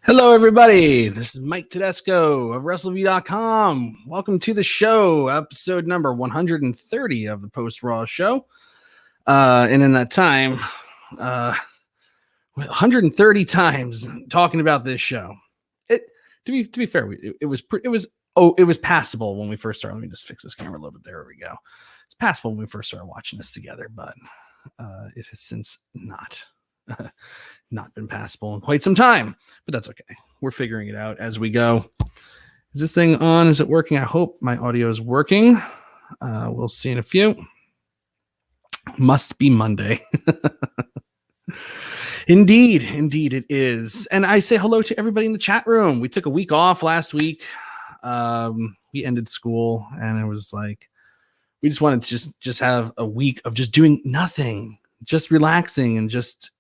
Hello, everybody. This is Mike Tedesco of Wrestleview.com. Welcome to the show, episode number 130 of the Post Raw Show. And in that time, 130 times talking about this show. To be fair, it was passable when we first started. Let me just fix this camera a little bit. There we go. It's passable when we first started watching this together, but it has since not been passable in quite some time, but that's okay. We're figuring it out as we go. Is this thing on? Is it working? I hope my audio is working. We'll see in a few. Must be Monday. Indeed it is. And I say hello to everybody in the chat room. We took a week off last week. We ended school and it was like, we just wanted to just have a week of just doing nothing, just relaxing and just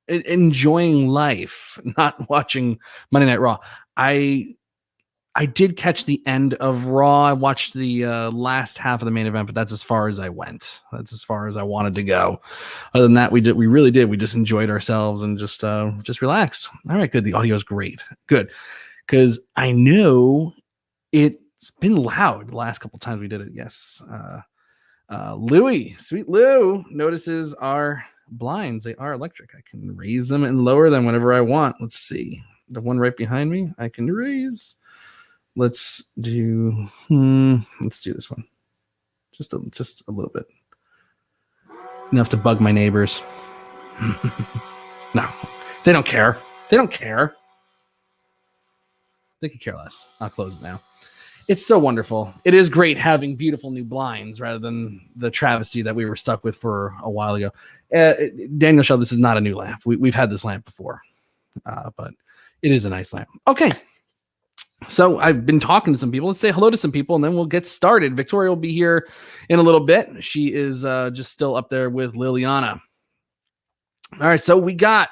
enjoying life, not watching Monday Night Raw. I did catch the end of Raw. I watched the last half of the main event, but that's as far as I went. That's as far as I wanted to go. Other than that, we really did. We just enjoyed ourselves and just relaxed. All right, good. The audio is great. Good. Because I know it's been loud the last couple times we did it. Yes. Louie, sweet Lou, notices our blinds. They are electric. I can raise them and lower them whenever I want. Let's see. The one right behind me, I can raise. Let's do this one. Just a little bit. Enough to bug my neighbors. No, they don't care. They don't care. They could care less. I'll close it now. It's so wonderful. It is great having beautiful new blinds rather than the travesty that we were stuck with for a while ago. Daniel Shell, this is not a new lamp. We've had this lamp before, but it is a nice lamp. Okay. So I've been talking to some people. Let's say hello to some people, and then we'll get started. Victoria will be here in a little bit. She is just still up there with Liliana. All right, so we got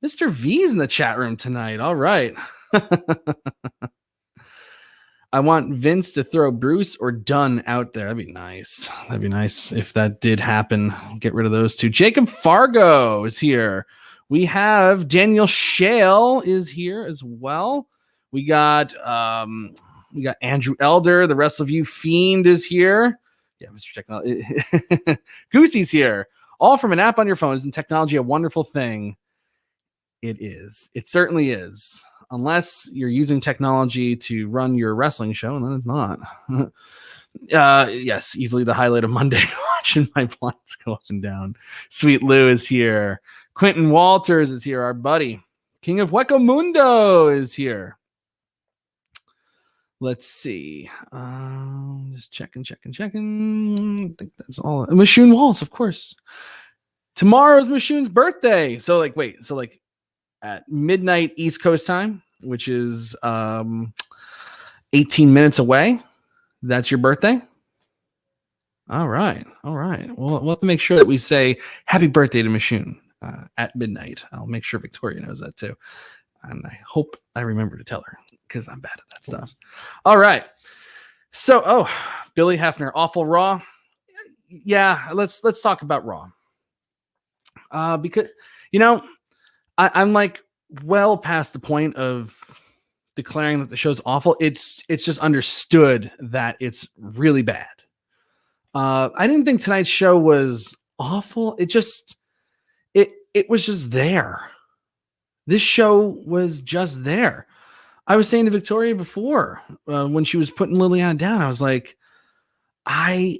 Mr. V's in the chat room tonight. All right. I want Vince to throw Bruce or Dunn out there. That'd be nice. That'd be nice if that did happen. Get rid of those two. Jacob Fargo is here. We have Daniel Shale is here as well. We got Andrew Elder. The Wrestleview Fiend is here. Yeah, Mr. Technology. Goosey's here. All from an app on your phone. Isn't technology a wonderful thing? It is. It certainly is. Unless you're using technology to run your wrestling show, and then it's not. Yes, easily the highlight of Monday, watching my blinds go up and down. Sweet Lou is here. Quentin Walters is here, our buddy. King of Hueco Mundo is here. Let's see. Just checking. I think that's all. Mashoon Walls, of course. Tomorrow's Mashoon's birthday. So at midnight East Coast time, which is 18 minutes away. That's your birthday? All right. We'll have to make sure that we say happy birthday to Mashoon at midnight. I'll make sure Victoria knows that too. And I hope I remember to tell her because I'm bad at that stuff. All right. So, Billy Hefner, awful Raw. Yeah, let's talk about Raw. Because, I'm like well past the point of declaring that the show's awful. It's just understood that it's really bad. I didn't think tonight's show was awful. It was just there. This show was just there. I was saying to Victoria before when she was putting Liliana down, I was like, I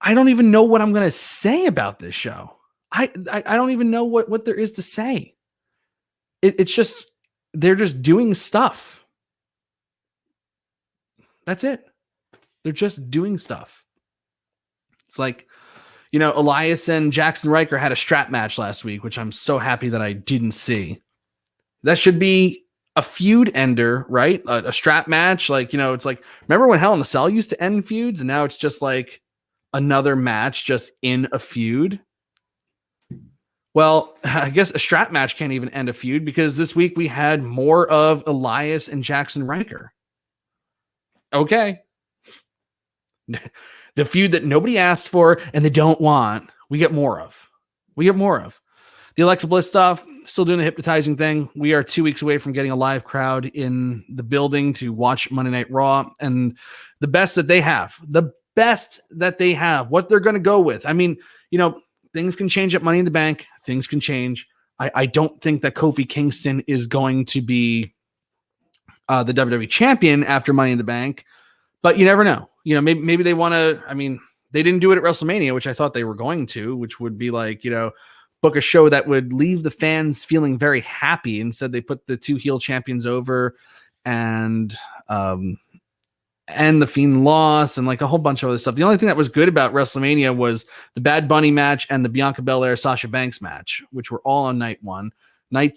don't even know what I'm going to say about this show. I don't even know what there is to say. It's just, they're just doing stuff. That's it. They're just doing stuff. It's like, Elias and Jackson Riker had a strap match last week, which I'm so happy that I didn't see. That should be a feud ender, right? A strap match. It's like, remember when Hell in a Cell used to end feuds? And now it's just like another match just in a feud. Well, I guess a strap match can't even end a feud because this week we had more of Elias and Jackson Riker. Okay. The feud that nobody asked for and they don't want, we get more of. The Alexa Bliss stuff, still doing the hypnotizing thing. We are 2 weeks away from getting a live crowd in the building to watch Monday Night Raw, and the best that they have, what they're going to go with. I mean, things can change at Money in the Bank. Things can change. I don't think that Kofi Kingston is going to be the WWE champion after Money in the Bank, but you never know. Maybe they want to. I mean, they didn't do it at WrestleMania, which I thought they were going to, which would be like, book a show that would leave the fans feeling very happy. Instead, they put the 2 heel champions over, and the Fiend loss, and like a whole bunch of other stuff. The only thing that was good about WrestleMania was the Bad Bunny match and the Bianca Belair Sasha Banks match, which were all on night 1. Night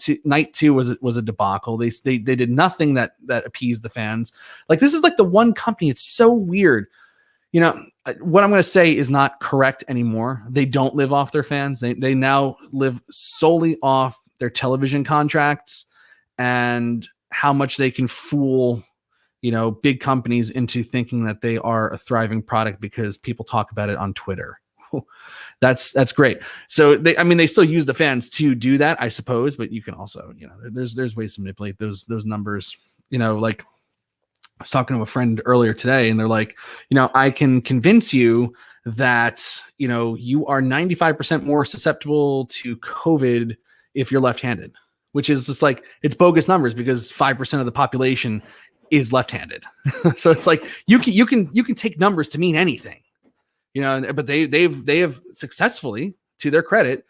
two was a debacle. They did nothing that appeased the fans. Like, this is like the one company. It's so weird. What I'm going to say is not correct anymore. They don't live off their fans. They now live solely off their television contracts and how much they can fool, big companies into thinking that they are a thriving product because people talk about it on Twitter. That's great. So they still use the fans to do that, I suppose, but you can also, there's ways to manipulate those numbers. Like, I was talking to a friend earlier today, and they're like, I can convince you that, you are 95% more susceptible to COVID if you're left-handed, which is just like, it's bogus numbers because 5% of the population is left-handed. So it's like, you can take numbers to mean anything, but they have successfully, to their credit,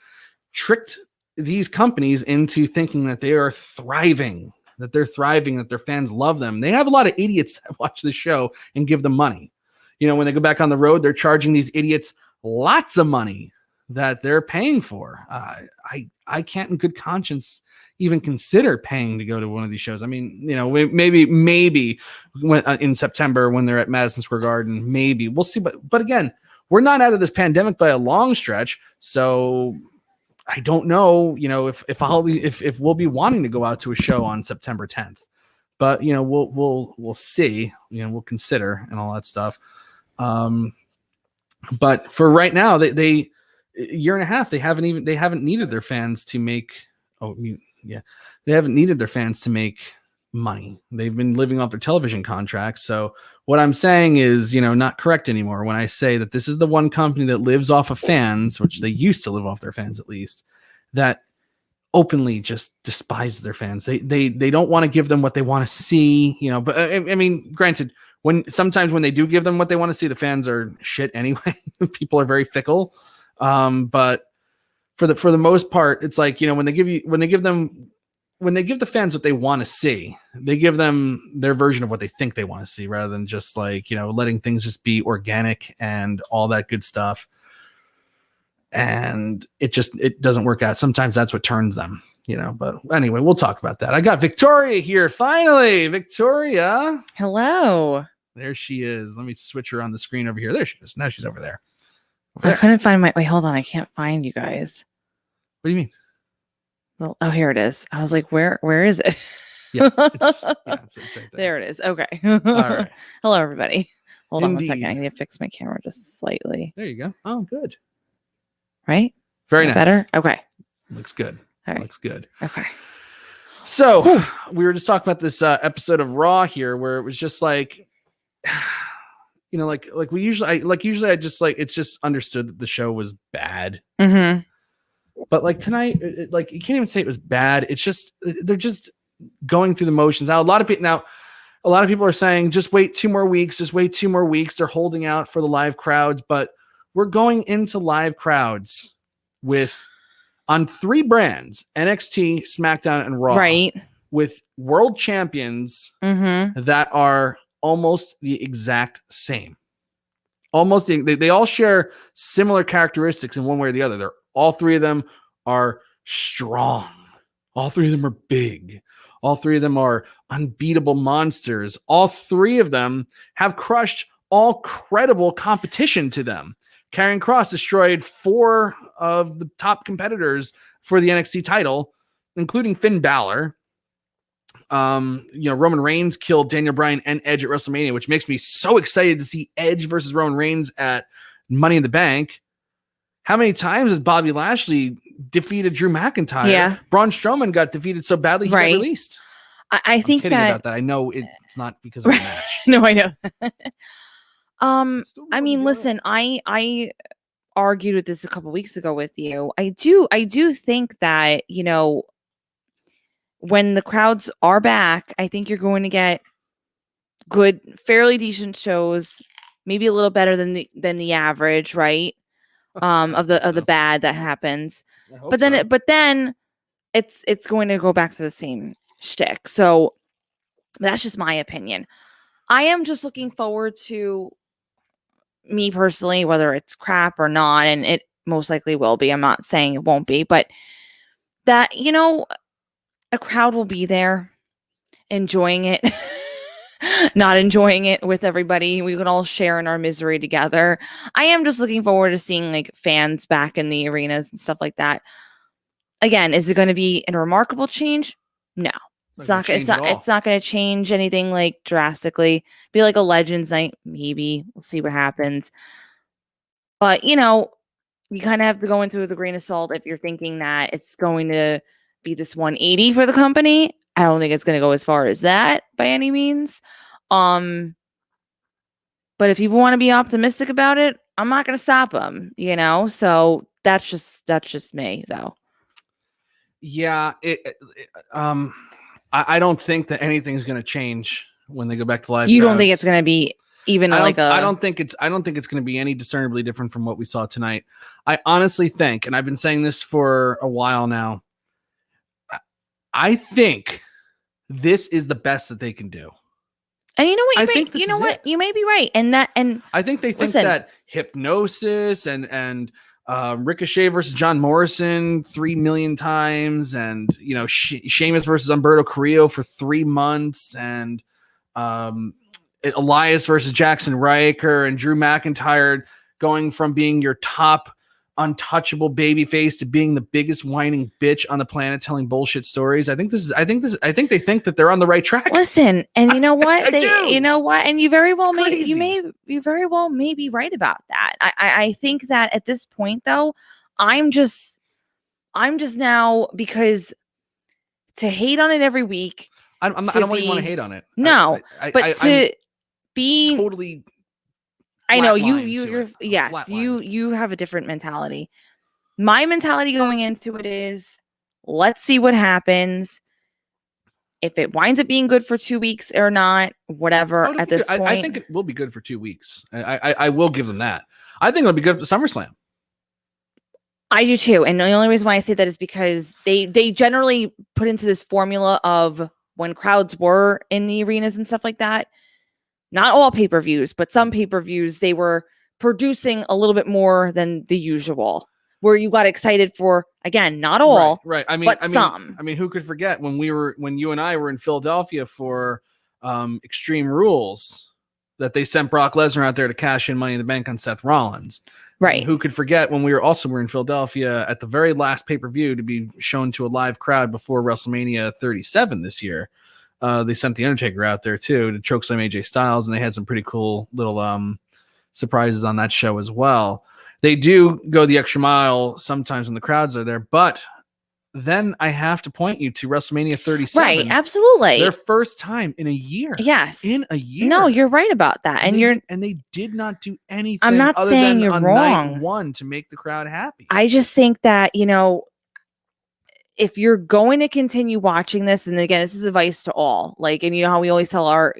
tricked these companies into thinking that they are thriving, that their fans love them. They have a lot of idiots that watch the show and give them money. When they go back on the road, they're charging these idiots lots of money that they're paying for. I can't in good conscience even consider paying to go to one of these shows. I mean, maybe when, in September when they're at Madison Square Garden, maybe we'll see. But again, we're not out of this pandemic by a long stretch. So I don't know, if we'll be wanting to go out to a show on September 10th, but we'll see, we'll consider and all that stuff. But for right now, they a year and a half, they haven't needed their fans to make. They haven't needed their fans to make money. They've been living off their television contracts. So what I'm saying is, not correct anymore when I say that this is the one company that lives off of fans, which they used to live off their fans at least, that openly just despise their fans. They don't want to give them what they want to see, but I mean, granted, sometimes when they do give them what they want to see, the fans are shit anyway. People are very fickle. But for the most part, it's like, when they give the fans what they want to see, they give them their version of what they think they want to see, rather than just like, letting things just be organic and all that good stuff. And it doesn't work out. Sometimes that's what turns them, but anyway, we'll talk about that. I got Victoria here. Finally, Victoria. Hello. There she is. Let me switch her on the screen over here. There she is. Now she's over there. I couldn't find wait, hold on. I can't find you guys. What do you mean? Well, oh, here it is. I was like, where is it? Yeah, it's right there. There it is. Okay. All right. Hello, everybody. Hold on one Indeed. second. I need to fix my camera just slightly. There you go. Oh, good. Right? Very nice. Better? Okay. Looks good. All right. Looks good. Okay. So we were just talking about this episode of Raw here, where it was just like, like we usually, I just like, it's just understood that the show was bad. Mm-hmm. But like tonight, like you can't even say it was bad. It's just, they're just going through the motions. Now, a lot of people are saying, just wait 2 more weeks. They're holding out for the live crowds, but we're going into live crowds on 3 brands, NXT, SmackDown, and Raw, right, with world champions that are almost the exact same. They all share similar characteristics in one way or the other. All 3 of them are strong. All 3 of them are big. All 3 of them are unbeatable monsters. All 3 of them have crushed all credible competition to them. Karrion Kross destroyed 4 of the top competitors for the NXT title, including Finn Balor. Roman Reigns killed Daniel Bryan and Edge at WrestleMania, which makes me so excited to see Edge versus Roman Reigns at Money in the Bank. How many times has Bobby Lashley defeated Drew McIntyre. Yeah. Braun Strowman got defeated so badly he got released. I think I'm kidding that about that. I know it's not because of the match. No, I know. Still I really mean, good. listen, I argued with this a couple weeks ago with you. I do think that, you know, when the crowds are back, I think you're going to get good, fairly decent shows, maybe a little better than the average, right? Of the bad that happens. But then it's going to go back to the same shtick. So that's just my opinion. I am just looking forward to, me personally, whether it's crap or not, and it most likely will be. I'm not saying it won't be, but that, you know, a crowd will be there enjoying it, not enjoying it with everybody. We can all share in our misery together. I am just looking forward to seeing like fans back in the arenas and stuff like that. Again, is it going to be a remarkable change? No. It's not going to change anything like drastically. Be like a Legends night, maybe. We'll see what happens. But, you know, you kind of have to go into it with a grain of salt if you're thinking that it's going to be this 180 for the company. I don't think it's going to go as far as that by any means. But if people want to be optimistic about it, I'm not going to stop them, you know? So that's just me though. Yeah. I don't think that anything's going to change when they go back to live. You don't think it's going to be even I don't think it's going to be any discernibly different from what we saw tonight. I honestly think, and I've been saying this for a while now, I think this is the best that they can do. And you know what? You may be right. And I think they think that hypnosis and Ricochet versus John Morrison 3 million times, and you know Sheamus versus Humberto Carrillo for 3 months, and Elias versus Jackson Riker, and Drew McIntyre going from being your top untouchable babyface to being the biggest whining bitch on the planet telling bullshit stories. I think they think that they're on the right track. Listen, and you know what? You know what? And you very well may be right about that. I think that at this point though, I'm just now, because to hate on it every week. I don't really want to hate on it. No, but to be totally. I know you have a different mentality. My mentality going into it is, let's see what happens. If it winds up being good for 2 weeks or not, whatever at this point. I think it will be good for 2 weeks. I will give them that. I think it'll be good for SummerSlam. I do too. And the only reason why I say that is because they generally put into this formula of when crowds were in the arenas and stuff like that. Not all pay-per-views, but some pay-per-views, they were producing a little bit more than the usual, where you got excited for, again, not all, right. Some. I mean, who could forget when you and I were in Philadelphia for Extreme Rules, that they sent Brock Lesnar out there to cash in Money in the Bank on Seth Rollins. Right. And who could forget when we were in Philadelphia at the very last pay-per-view to be shown to a live crowd before WrestleMania 37 this year. They sent The Undertaker out there too to chokeslam AJ Styles, and they had some pretty cool little surprises on that show as well. They do go the extra mile sometimes when the crowds are there, but then I have to point you to WrestleMania 37. Right, absolutely. Their first time in a year. Yes. In a year. No, you're right about that. And they did not do anything. I'm not other saying than you're on wrong. Night one to make the crowd happy. I just think that, you know, if you're going to continue watching this, and again, this is advice to all, like, and you know how we always tell our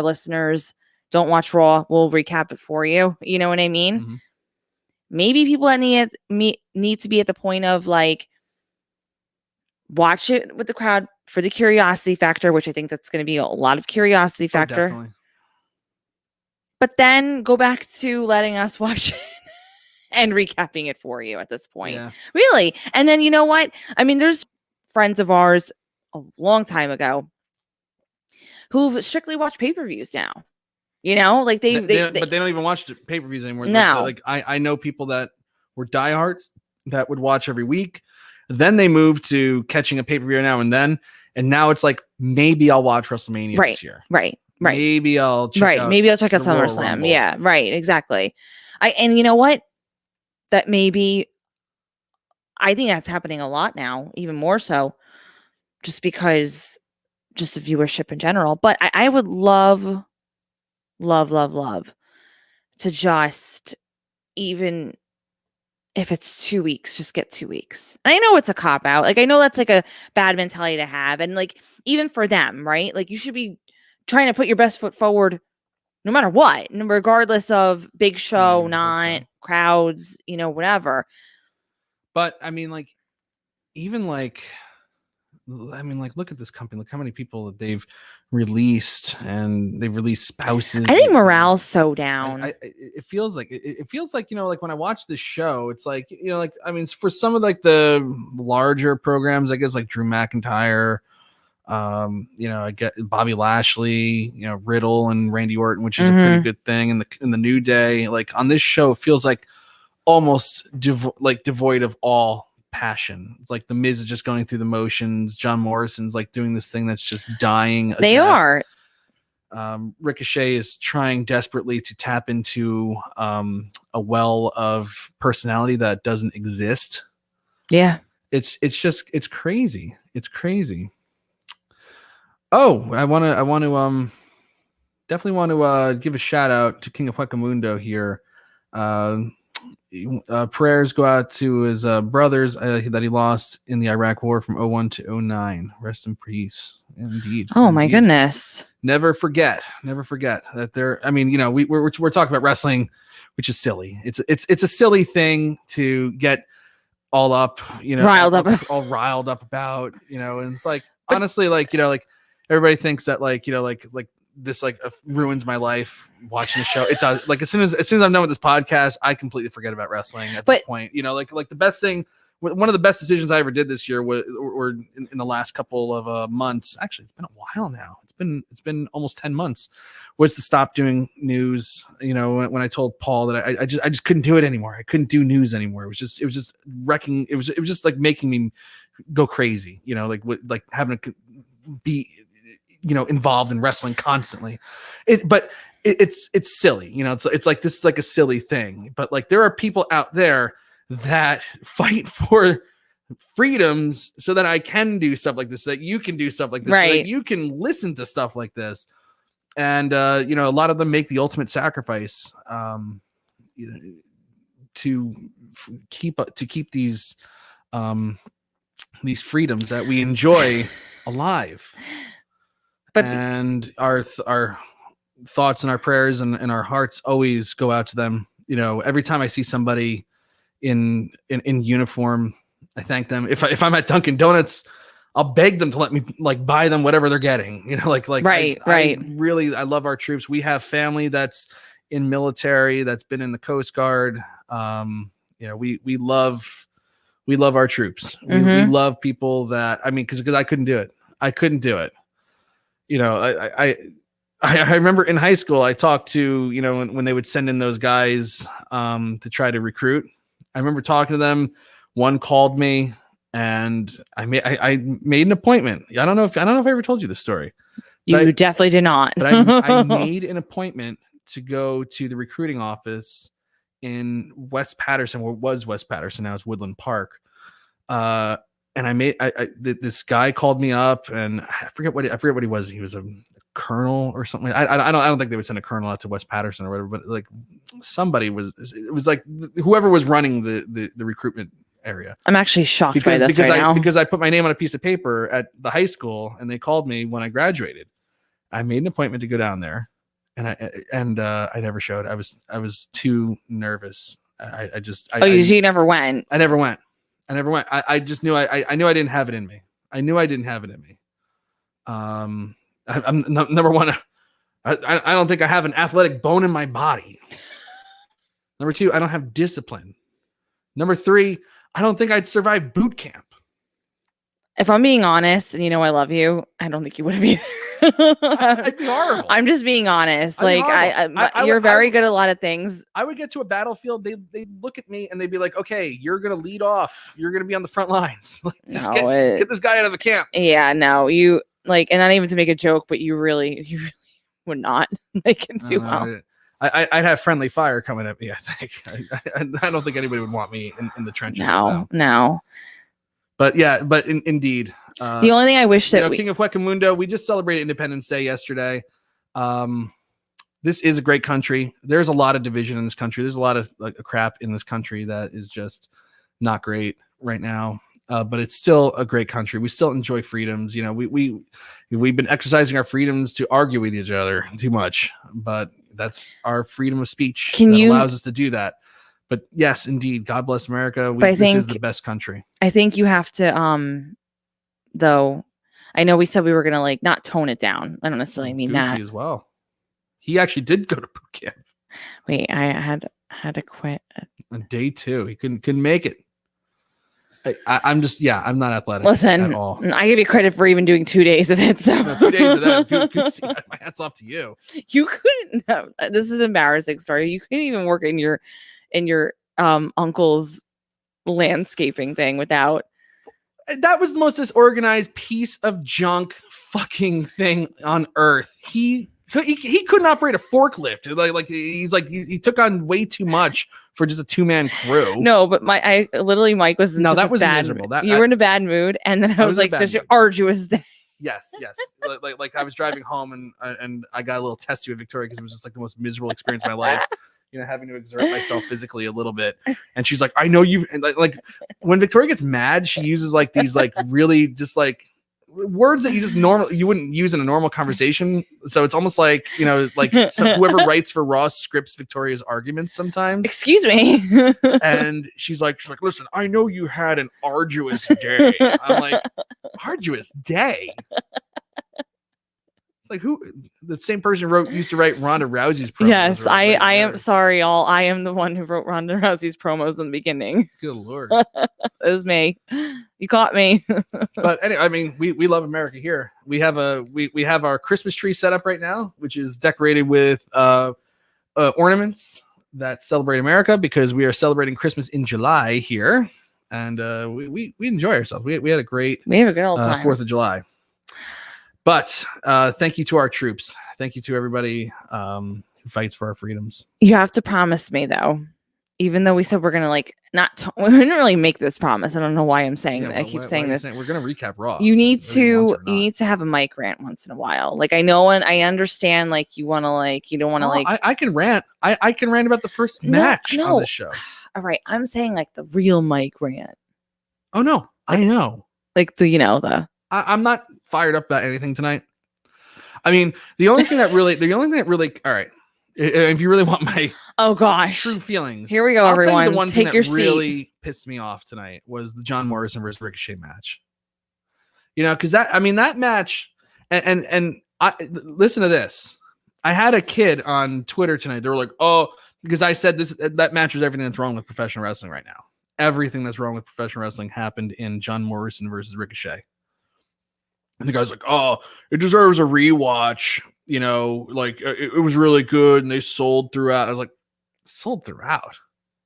listeners, don't watch Raw, we'll recap it for you. You know what I mean? Mm-hmm. Maybe people that need to be at the point of like, watch it with the crowd for the curiosity factor, which I think that's going to be a lot of curiosity factor. Definitely. But then go back to letting us watch it and recapping it for you at this point. Yeah. Really. And then you know what? I mean, there's friends of ours a long time ago who've strictly watched pay-per-views now. You know, like but they don't even watch pay-per-views anymore. No. Like I know people that were diehards that would watch every week. Then they moved to catching a pay-per-view now and then. And now it's like, maybe I'll watch WrestleMania this year. Right. Maybe I'll check out SummerSlam. Yeah, right. Exactly. And you know what? That may be I think that's happening a lot now, even more so, just because just the viewership in general. But I would love to just, even if it's 2 weeks, just get 2 weeks. And I know it's a cop out. Like, I know that's like a bad mentality to have. And like, even for them, right? Like, you should be trying to put your best foot forward no matter what, and regardless of big show, not crowds, whatever. But I mean, like, even like, I mean, like, look at this company. Look how many people that they've released, and they've released spouses. I think morale's so down. It feels like like when I watch this show, it's like, like, I mean, for some of like the larger programs, I guess, like Drew McIntyre, I get Bobby Lashley, Riddle and Randy Orton, which is a pretty good thing. In the New Day, like on this show, it feels like almost devoid of all passion. It's like the Miz is just going through the motions. John Morrison's like doing this thing that's just dying. They are. Ricochet is trying desperately to tap into a well of personality that doesn't exist. Yeah, it's crazy. It's crazy. Oh, I want to definitely want to give a shout out to King of Huecamundo here. Prayers go out to his brothers that he lost in the Iraq War from 2001 to 2009. Rest in peace. Indeed. Oh, my goodness. Never forget that there. I mean, we're talking about wrestling, which is silly. It's a silly thing to get all up, riled up, all riled up about, and it's like, honestly, like, like everybody thinks that like this like ruins my life watching the show. It does. Like as soon as I'm done with this podcast, I completely forget about wrestling at this point. Like the best thing, one of the best decisions I ever did this year was, or in the last couple of months, actually it's been a while now. It's been almost 10 months, was to stop doing news. When I told Paul that I just couldn't do it anymore. I couldn't do news anymore. It was just wrecking. It was just like making me go crazy. Like having to be involved in wrestling constantly. But it's silly. It's like, this is like a silly thing, but like there are people out there that fight for freedoms so that I can do stuff like this, that you can do stuff like this, right? So that you can listen to stuff like this. And a lot of them make the ultimate sacrifice to keep these freedoms that we enjoy alive. And our thoughts and our prayers and our hearts always go out to them. Every time I see somebody in uniform, I thank them. If I'm at Dunkin' Donuts, I'll beg them to let me like buy them whatever they're getting. Right. I love our troops. We have family that's in military, that's been in the Coast Guard. We love our troops. We love people that, I mean, because I couldn't do it. I remember in high school, I talked to, when they would send in those guys to try to recruit. I remember talking to them. One called me, and I made an appointment. I don't know if I ever told you this story. You definitely did not. But I made an appointment to go to the recruiting office in West Patterson, what was West Patterson, now it's Woodland Park. And this guy called me up, and I forget what he was. He was a colonel or something. I don't think they would send a colonel out to West Patterson or whatever, but like somebody was. It was like whoever was running the recruitment area. I'm actually shocked by this right now because I put my name on a piece of paper at the high school, and they called me when I graduated. I made an appointment to go down there, and I never showed. I was too nervous. You never went. I never went. I just knew I knew I didn't have it in me. I'm number one. I don't think I have an athletic bone in my body. Number two, I don't have discipline. Number three, I don't think I'd survive boot camp. If I'm being honest, and I love you, I don't think you would have either. I'd be horrible. I'm just being honest. You're very good at a lot of things. I would get to a battlefield. They'd look at me and they'd be like, okay, you're going to lead off. You're going to be on the front lines. Get this guy out of the camp. Yeah, no, and not even to make a joke, but you really would not make it too well. I'd have friendly fire coming at me. I think I don't think anybody would want me in the trenches. No. But yeah, but indeed. The only thing I wish that King of Huecamundo, we just celebrated Independence Day yesterday. This is a great country. There's a lot of division in this country. There's a lot of crap in this country that is just not great right now. But it's still a great country. We still enjoy freedoms. You know, we've been exercising our freedoms to argue with each other too much, but that's our freedom of speech that allows us to do that. But yes, indeed, God bless America. This is the best country. I think you have to, though. I know we said we were gonna not tone it down. I don't necessarily mean that as well. He actually did go to boot camp. Wait, I had to quit on day 2. He couldn't make it. I'm not athletic. Listen, at all. I give you credit for even doing 2 days of it. So 2 days of that, my hats off to you. You couldn't. This is an embarrassing story. You couldn't even work in your uncle's landscaping thing without. That was the most disorganized piece of junk fucking thing on earth. He couldn't operate a forklift. He took on way too much for just a 2-man crew. No, but Mike was in that was miserable. You were in a bad mood, and then I was like, "Such an arduous day." Yes. like I was driving home and I got a little testy with Victoria because it was just the most miserable experience of my life. You know, having to exert myself physically a little bit. And she's like, "I know you." Like when Victoria gets mad, she uses these really just words that you wouldn't use in a normal conversation. So it's almost like, whoever writes for Raw scripts Victoria's arguments sometimes. Excuse me. And she's like, "Listen, I know you had an arduous day." I'm like, arduous day? It's like the same person used to write Ronda Rousey's promos. Yes, I am sorry, I am the one who wrote Ronda Rousey's promos in the beginning. Good Lord. It was me. You caught me. But anyway, I mean, we love America here. We have our Christmas tree set up right now, which is decorated with ornaments that celebrate America because we are celebrating Christmas in July here. And we enjoy ourselves. We have a good old time. 4th of July. But thank you to our troops. Thank you to everybody who fights for our freedoms. You have to promise me, though, even though we said we're gonna we didn't really make this promise. I don't know why I'm saying that. I keep saying this. We're gonna recap Raw. You need to have a mic rant once in a while. I know, and I understand. You want to you don't want to I can rant. I can rant about the first match on the show. All right, I'm saying the real mic rant. Oh no, I know. I'm not fired up about anything tonight. I mean, the only thing that really, all right. If you really want my true feelings, here we go, everyone. The one Take thing your that really pissed me off tonight was the John Morrison versus Ricochet match. Because that match, and I listen to this. I had a kid on Twitter tonight. They were like, "Oh," because I said that match was everything that's wrong with professional wrestling right now. Everything that's wrong with professional wrestling happened in John Morrison versus Ricochet. And the guy's like, "Oh, it deserves a rewatch. It was really good, and they sold throughout." I was like, "Sold throughout?"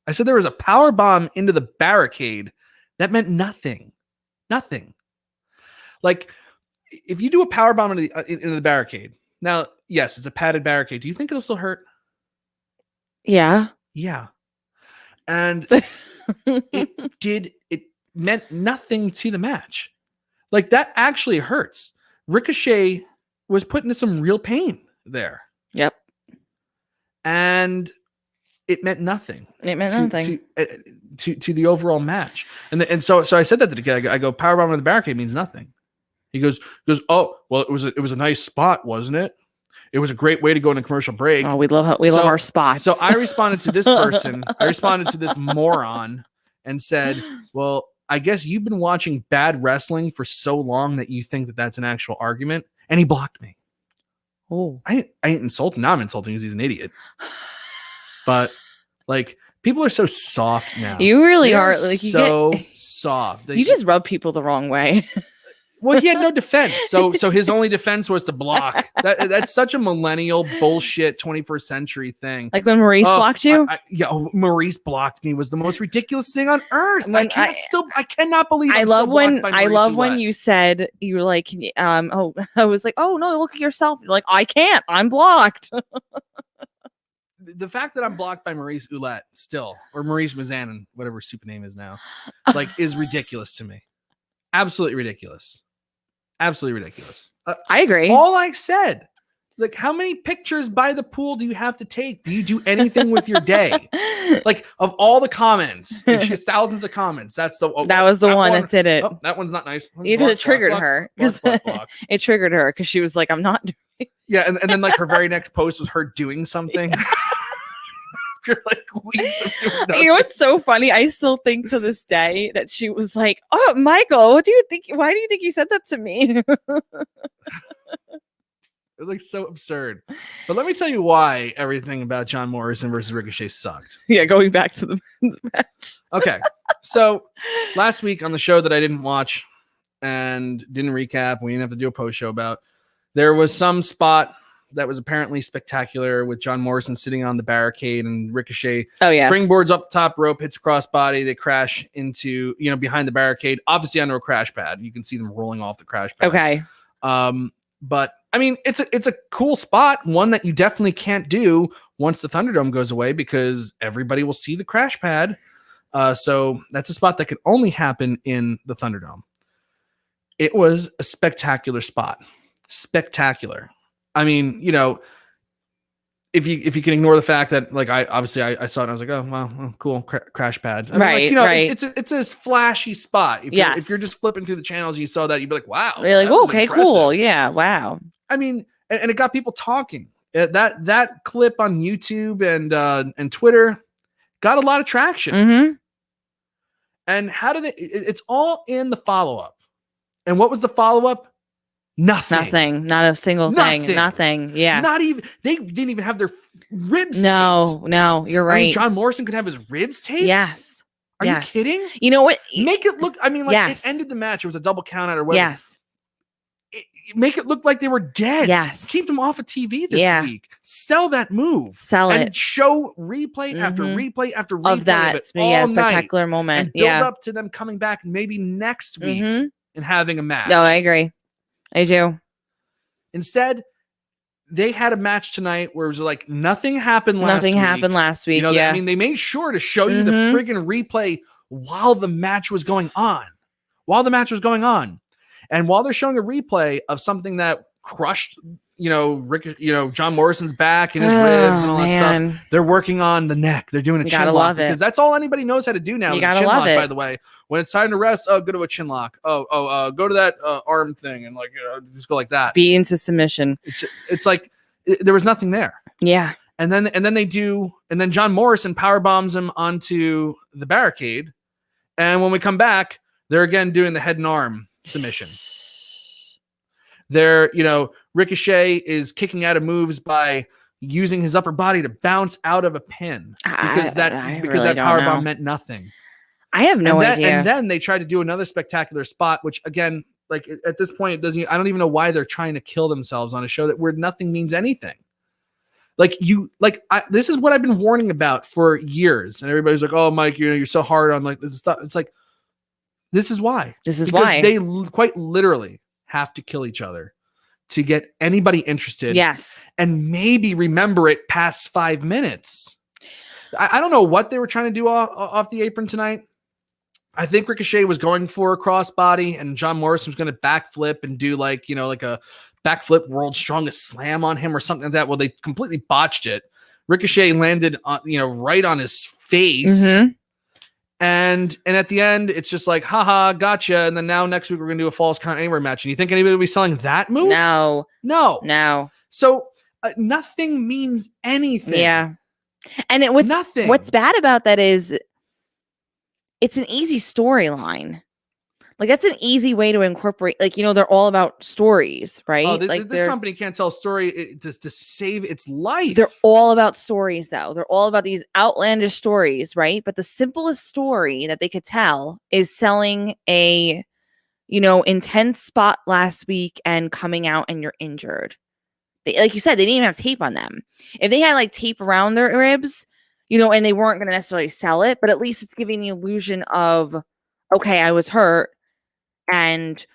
I said there was a power bomb into the barricade that meant nothing. Nothing. If you do a power bomb into the barricade, now, yes, it's a padded barricade. Do you think it'll still hurt? Yeah. Yeah. And it meant nothing to the match. That actually hurts. Ricochet was put into some real pain there. Yep. And it meant nothing. It meant nothing to the overall match. And so I said that to the kid. I go, powerbomb on the barricade means nothing. He goes, "Oh, well, it was a nice spot, wasn't it? It was a great way to go in a commercial break." Oh, we love our spots. So I responded to this person. I responded to this moron and said, "Well, I guess you've been watching bad wrestling for so long that you think that that's an actual argument." And he blocked me. Oh, I ain't insulting. Now I'm insulting because he's an idiot. But people are so soft now. You really are. Soft. You just rub people the wrong way. Well, he had no defense. So his only defense was to block. That's such a millennial bullshit 21st century thing. Like when Maurice blocked you? Maurice blocked me was the most ridiculous thing on earth. I cannot believe I love when you said you were like, I was like, "Oh no, look at yourself." You're like, "I can't. I'm blocked." the fact that I'm blocked by Maurice Ouellette still, or Maurice Mazanin, whatever her super name is now, like, is ridiculous to me. Absolutely ridiculous. Absolutely ridiculous. I agree. All I said, like, how many pictures by the pool do you have to take? Do you do anything with your day? Like, of all the comments, like, she gets thousands of comments. That was the one that did it. Oh, that one's not nice. It triggered her. It triggered her because she was like, I'm not doing it. Yeah, and then like her very next post was her doing something. Yeah. You're like, you know what's so funny? I still think to this day that she was like, "Oh, Michael, what do you think? Why do you think he said that to me?" It was like so absurd. But let me tell you why everything about John Morrison versus Ricochet sucked. Yeah, going back to the match. Okay, so last week on the show that I didn't watch and didn't recap, we didn't have to do a post show about, there was some spot that was apparently spectacular with John Morrison sitting on the barricade and Ricochet springboards off the top rope, hits a crossbody. They crash into, behind the barricade, obviously under a crash pad. You can see them rolling off the crash pad. Okay. But I mean, it's a cool spot, one that you definitely can't do once the Thunderdome goes away because everybody will see the crash pad. So that's a spot that can only happen in the Thunderdome. It was a spectacular spot. Spectacular. I mean, if you can ignore the fact that, like, I saw it and I was like, oh, wow, cool, crash pad. I mean, right. It's a flashy spot. If you're just flipping through the channels, and you saw that, you'd be like, wow. You're like, oh, okay, impressive. Cool, yeah, wow. I mean, and it got people talking. That clip on YouTube and Twitter got a lot of traction. Mm-hmm. And how did it's all in the follow up. And what was the follow up? Nothing. Not a single thing. Nothing. Yeah. Not even. They didn't even have their ribs taped. No, you're right. I mean, John Morrison could have his ribs taped? Yes. Are you kidding? You know what? Make it look, I mean, like, it ended the match. It was a double count out or whatever. Yes. Make it look like they were dead. Yes. Keep them off of TV this week. Sell that move. Sell it. And show replay after replay after replay of that spectacular moment. And build up to them coming back maybe next week and having a match. No, I agree. I do. Instead, they had a match tonight where it was like nothing happened last week. Nothing happened last week. I mean, they made sure to show you the friggin' replay while the match was going on. And while they're showing a replay of something that crushed, John Morrison's back and his ribs and all that stuff, they're working on the neck. They're doing a chin lock because that's all anybody knows how to do now. You gotta chin love lock, it. by the way. When it's time to rest, go to a chin lock. Go to that arm thing and just go like that. Be into submission. It's like there was nothing there. Yeah. And then John Morrison power bombs him onto the barricade. And when we come back, they're again doing the head and arm submission. Ricochet is kicking out of moves by using his upper body to bounce out of a pin because that powerbomb meant nothing. I have no idea. And then they tried to do another spectacular spot, which again, like at this point, it doesn't. I don't even know why they're trying to kill themselves on a show where nothing means anything. This is what I've been warning about for years, and everybody's like, "Oh, Mike, you're so hard on like this stuff." It's like, this is why. Because they quite literally have to kill each other to get anybody interested. Yes. And maybe remember it past 5 minutes. I don't know what they were trying to do off the apron tonight. I think Ricochet was going for a crossbody and John Morrison was going to backflip and do like a backflip world's strongest slam on him or something like that. Well, they completely botched it. Ricochet landed on, right on his face. Mm-hmm. And at the end, it's just like, haha, gotcha. And then now next week, we're going to do a Falls Count Anywhere match. And you think anybody will be selling that move? No. So nothing means anything. Yeah. And what's bad about that is it's an easy storyline. Like, that's an easy way to incorporate, they're all about stories, right? Oh, this company can't tell a story to save its life. They're all about stories, though. They're all about these outlandish stories, right? But the simplest story that they could tell is selling a, intense spot last week and coming out and you're injured. Like you said, they didn't even have tape on them. If they had, tape around their ribs, and they weren't going to necessarily sell it, but at least it's giving the illusion of, okay, I was hurt. And,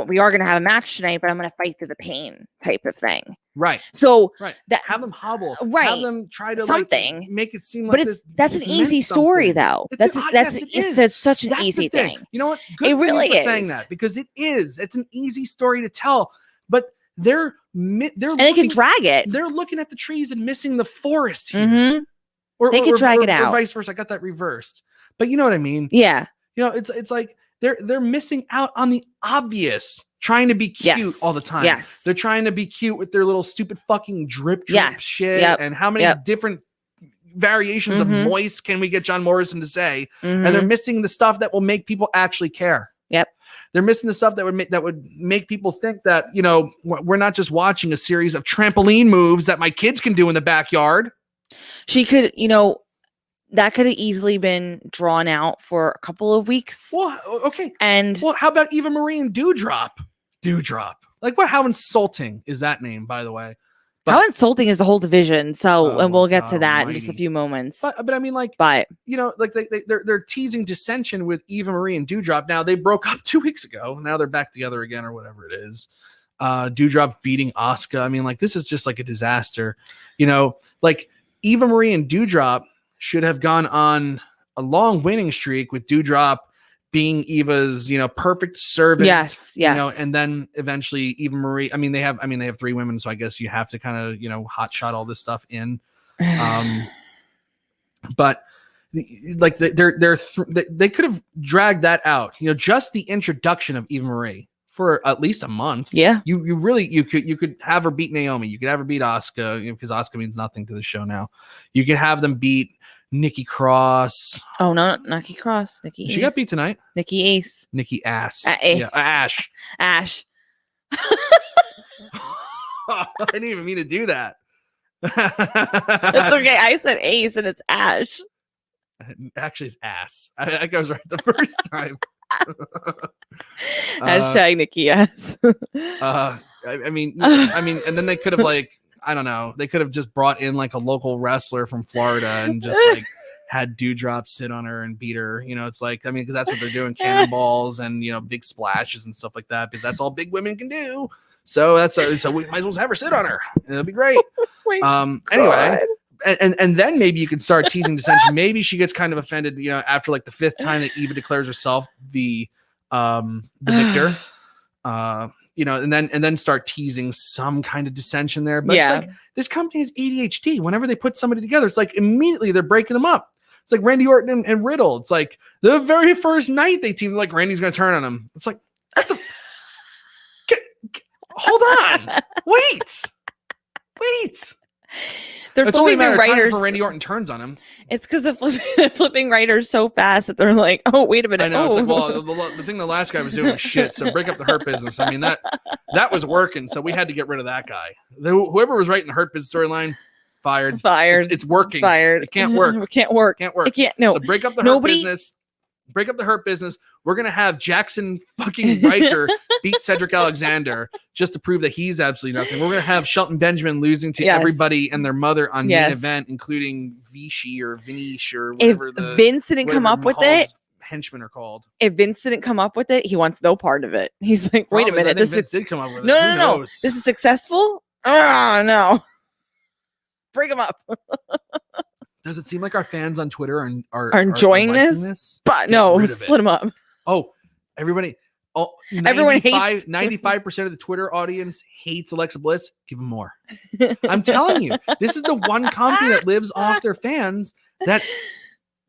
we are going to have a match tonight, but I'm going to fight through the pain type of thing. Right. So that have them hobble. Right. Have them try to something. Make it seem like that's an easy story though. It's such an easy thing. You know what? Good it really for is saying that, because it is. It's an easy story to tell, but they're they can drag it. They're looking at the trees and missing the forest here. Mm-hmm. They can drag it out. Or vice versa. I got that reversed. But you know what I mean? Yeah. It's like they're missing out on the obvious, trying to be cute all the time. Yes. They're trying to be cute with their little stupid fucking drip shit. And how many different variations of moist can we get John Morrison to say? And they're missing the stuff that will make people actually care. Yep. They're missing the stuff that would make people think that, we're not just watching a series of trampoline moves that my kids can do in the backyard. She could, that could have easily been drawn out for a couple of weeks. Well, okay. And how about Eva Marie and Dewdrop? Dewdrop. Like how insulting is that name, by the way? But, how insulting is the whole division? So, and we'll get to that in just a few moments. But I mean, they're teasing dissension with Eva Marie and Dewdrop. Now they broke up 2 weeks ago. Now they're back together again, or whatever it is. Dewdrop beating Asuka. I mean, this is just like a disaster. Eva Marie and Dewdrop should have gone on a long winning streak, with Dewdrop being Eva's, perfect servant. Yes. And then eventually Eva Marie. I mean, they have 3 women, so I guess you have to kind of, hot shot all this stuff in. But they could have dragged that out. Just the introduction of Eva Marie for at least a month. Yeah. You could have her beat Naomi. You could have her beat Asuka, because Asuka means nothing to the show now. You could have them beat Nikki Cross. Oh, no, Nikki Cross. Nikki She Ace. got beat tonight. Nikki Ace. Nikki Ass. Ash. I didn't even mean to do that. It's okay. I said Ace and it's Ash. Actually, it's Ass. I was right the first time. Hashtag Nikki Ass. I mean, and then they could have I don't know. They could have just brought in a local wrestler from Florida and just had Dewdrop sit on her and beat her. It's because that's what they're doing, cannonballs and big splashes and stuff like that, because that's all big women can do. So so we might as well have her sit on her. It'll be great. Anyway, and then maybe you can start teasing dissension. Maybe she gets kind of offended, after the 5th time that Eva declares herself the victor. And then start teasing some kind of dissension there. But it's this company has ADHD. Whenever they put somebody together, it's immediately they're breaking them up. It's like Randy Orton and Riddle. It's the very first night they teamed, Randy's going to turn on him. It's hold on. Wait. They're it's only a matter of time writers before Randy Orton turns on him. It's because the flipping writers so fast that they're like, oh, wait a minute. I know. It's the thing the last guy was doing was shit. So break up the Hurt Business. I mean, that was working. So we had to get rid of that guy. Whoever was writing the Hurt Business storyline, fired. It's working. Fired. It can't work. It can't work. It can't. No. So break up the Hurt Business. Break up the Hurt Business. We're going to have Jackson fucking Riker beat Cedric Alexander just to prove that he's absolutely nothing. We're going to have Shelton Benjamin losing to everybody and their mother on main event, including Vichy or Vinish or whatever. If Vince didn't come up with it, henchmen are called. If Vince didn't come up with it, he wants no part of it. He's like, wait a minute. Vince did come up with it. No. This is successful? Oh, no. Bring him up. Does it seem like our fans on Twitter are enjoying this? But no, split them up. Oh, everybody. Oh, everyone hates 95% of the Twitter audience hates Alexa Bliss. Give them more. I'm telling you, this is the one company that lives off their fans that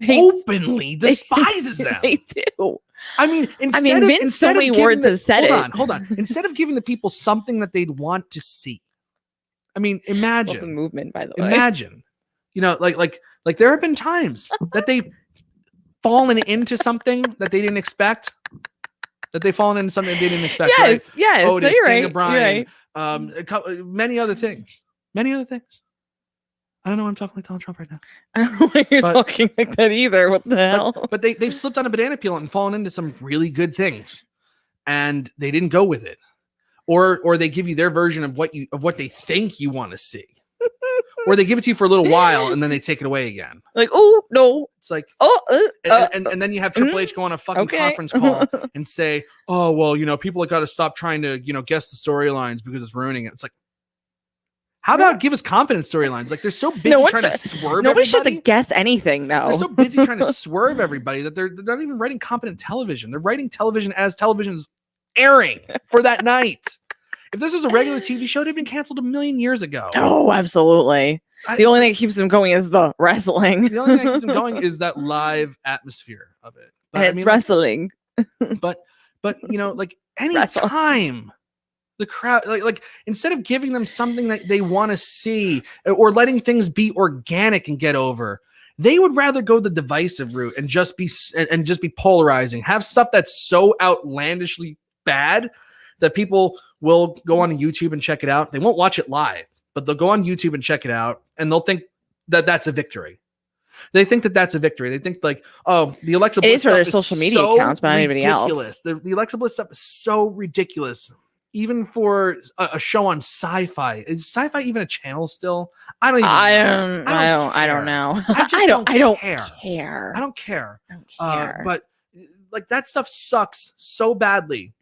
openly despises them. They do. I mean, Vince so many words have said it. Hold on. Instead of giving the people something that they'd want to see. I mean, imagine the movement, by the way. Imagine. Like there have been times that they've fallen into something that they didn't expect. Yes. Yes. Otis, you're Daniel right. Bryan, Right. Many other things. I don't know why I'm talking like Donald Trump right now. I don't know why you're talking like that either. What the hell? But they've slipped on a banana peel and fallen into some really good things, and they didn't go with it, or they give you their version of what they think you want to see. or they give it to you for a little while and then they take it away again. Like, oh no, it's like, and then you have Triple H go on a fucking conference call and say, oh well, people have got to stop trying to guess the storylines because it's ruining it. It's like, how about give us competent storylines? Like, they're so busy trying to swerve. Nobody should have to guess anything, though. They're so busy trying to swerve everybody that they're not even writing competent television. They're writing television as television's airing for that night. If this was a regular TV show, it'd been canceled a million years ago. Oh, absolutely. The only thing that keeps them going is the wrestling. The only thing that keeps them going is that live atmosphere of it. But, and it's wrestling. But like any time. The crowd, like instead of giving them something that they want to see or letting things be organic and get over, they would rather go the divisive route and just be polarizing. Have stuff that's so outlandishly bad that people will go on YouTube and check it out. They won't watch it live, but they'll go on YouTube and check it out, and they'll think that that's a victory. They think that that's a victory. They think like, oh, the Alexa Bliss it is for their social media accounts, but not anybody else. The Alexa Bliss stuff is so ridiculous. Even for a show on Sci-Fi, is Sci-Fi even a channel still? I don't know. I don't know. I don't care. But like that stuff sucks so badly.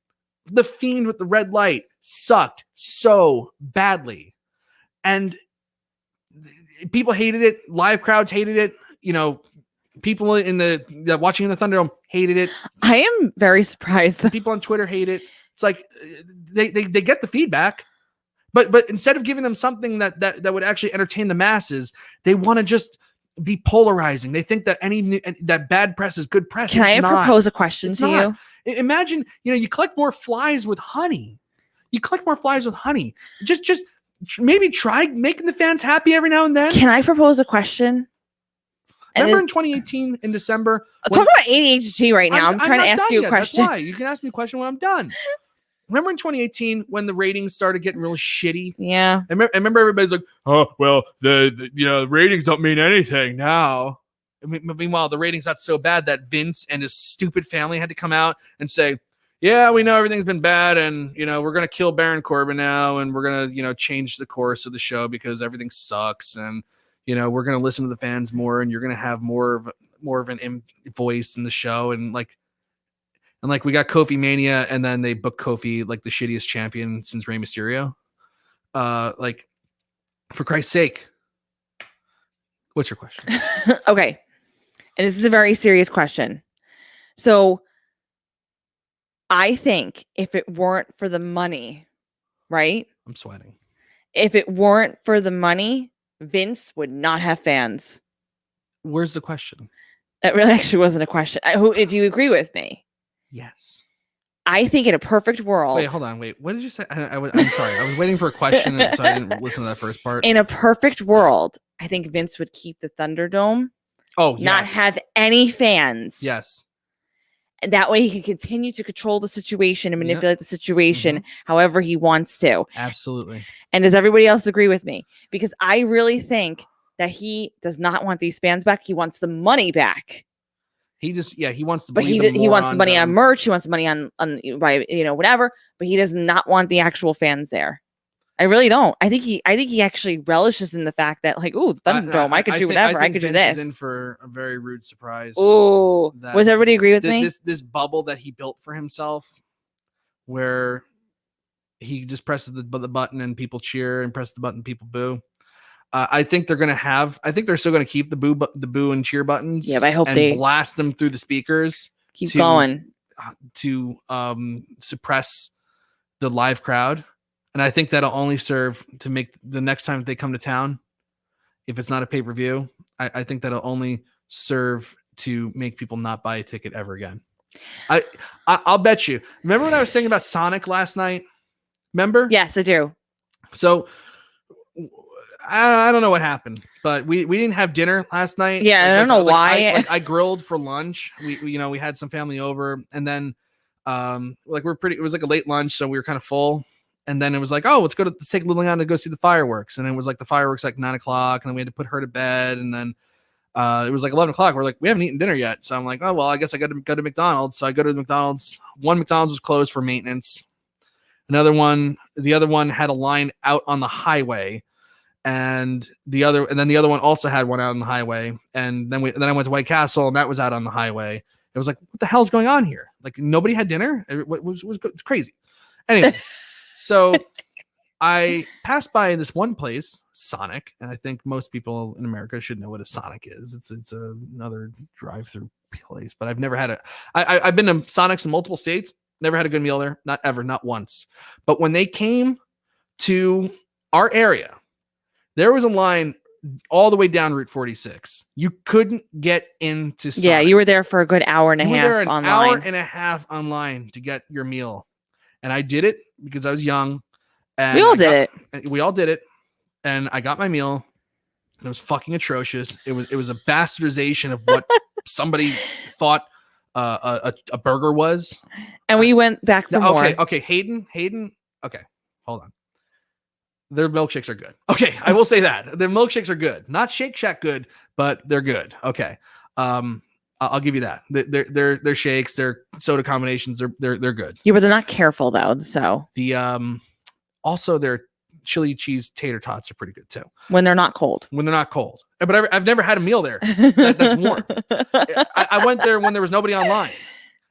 The Fiend with the red light sucked so badly, and people hated it. Live crowds hated it. People in the watching in the Thunderdome hated it. I am very surprised that people on Twitter hate it. It's like they get the feedback, but instead of giving them something that would actually entertain the masses, they want to just be polarizing. They think that that bad press is good press. Can I propose a question to you? Imagine, you collect more flies with honey. Just maybe try making the fans happy every now and then. Can I propose a question? Remember in 2018 in December? Talk about ADHD right now. I'm trying to ask you a question. That's why. You can ask me a question when I'm done. Remember in 2018 when the ratings started getting real shitty? Yeah. I remember everybody's like, oh, well, the ratings don't mean anything now. Meanwhile, the ratings got so bad that Vince and his stupid family had to come out and say, yeah, we know everything's been bad, and we're gonna kill Baron Corbin now, and we're gonna change the course of the show because everything sucks, and we're gonna listen to the fans more, and you're gonna have more of an voice in the show, and we got Kofi Mania, and then they booked Kofi like the shittiest champion since Rey Mysterio. Like, for Christ's sake, what's your question? Okay, and this is a very serious question. So, I think if it weren't for the money, right? I'm sweating. If it weren't for the money, Vince would not have fans. Where's the question? That really actually wasn't a question. Do you agree with me? Yes. I think in a perfect world. Wait, hold on. Wait, what did you say? I'm sorry. I was waiting for a question, so I didn't listen to that first part. In a perfect world, I think Vince would keep the Thunderdome. Oh, yes. Not have any fans. Yes. And that way he can continue to control the situation and manipulate the situation however he wants to. Absolutely. And does everybody else agree with me? Because I really think that he does not want these fans back. He wants the money back. He wants to. But he wants the money on merch. He wants the money on whatever. But he does not want the actual fans there. I really don't. I think he actually relishes in the fact that the Thunderdome, I could do whatever. I could do this. He's in for a very rude surprise. Oh, does everybody agree with me? This bubble that he built for himself, where he just presses the button and people cheer, and press the button, people boo. I think they're still gonna keep the boo and cheer buttons. Yeah, but I hope they blast them through the speakers. Keep going to suppress the live crowd. And I think that'll only serve to make the next time they come to town, if it's not a pay-per-view, I think that'll only serve to make people not buy a ticket ever again. I'll bet you. Remember when I was saying about Sonic last night? Remember? Yes, I do. So I don't know what happened, but we didn't have dinner last night. Yeah, I don't know why. I grilled for lunch. We had some family over, and then it was like a late lunch, so we were kind of full. And then it was like, oh, let's take Liliana to go see the fireworks. And it was like the fireworks like 9 o'clock, and then we had to put her to bed. And then it was like 11 o'clock. We're like, we haven't eaten dinner yet. So I'm like, oh, well, I guess I got to go to McDonald's. So I go to McDonald's. One McDonald's was closed for maintenance. The other one had a line out on the highway. and then the other one also had one out on the highway. And then I went to White Castle, and that was out on the highway. It was like, what the hell's going on here? Like, nobody had dinner. It's crazy. Anyway, so I passed by this one place, Sonic, and I think most people in America should know what a Sonic is. It's another drive-through place, but I've never had it. I've been to Sonics in multiple states, never had a good meal there, not ever, not once. But when they came to our area, there was a line all the way down Route 46. You couldn't get into Sonic. Yeah, you were there for a good hour and a half there an online. Hour and a half online to get your meal, and I did it because I was young. And we all did it, and I got my meal, and it was fucking atrocious. It was a bastardization of what somebody thought a burger was. And we went back for more. Okay, Hayden. Okay, hold on. Their milkshakes are good. Okay, I will say that their milkshakes are good. Not Shake Shack good, but they're good. Okay, I'll give you that. Their shakes, their soda combinations, they're good. Yeah, but they're not careful though. So also their chili cheese tater tots are pretty good too. When they're not cold. But I've never had a meal there that's warm. I went there when there was nobody online,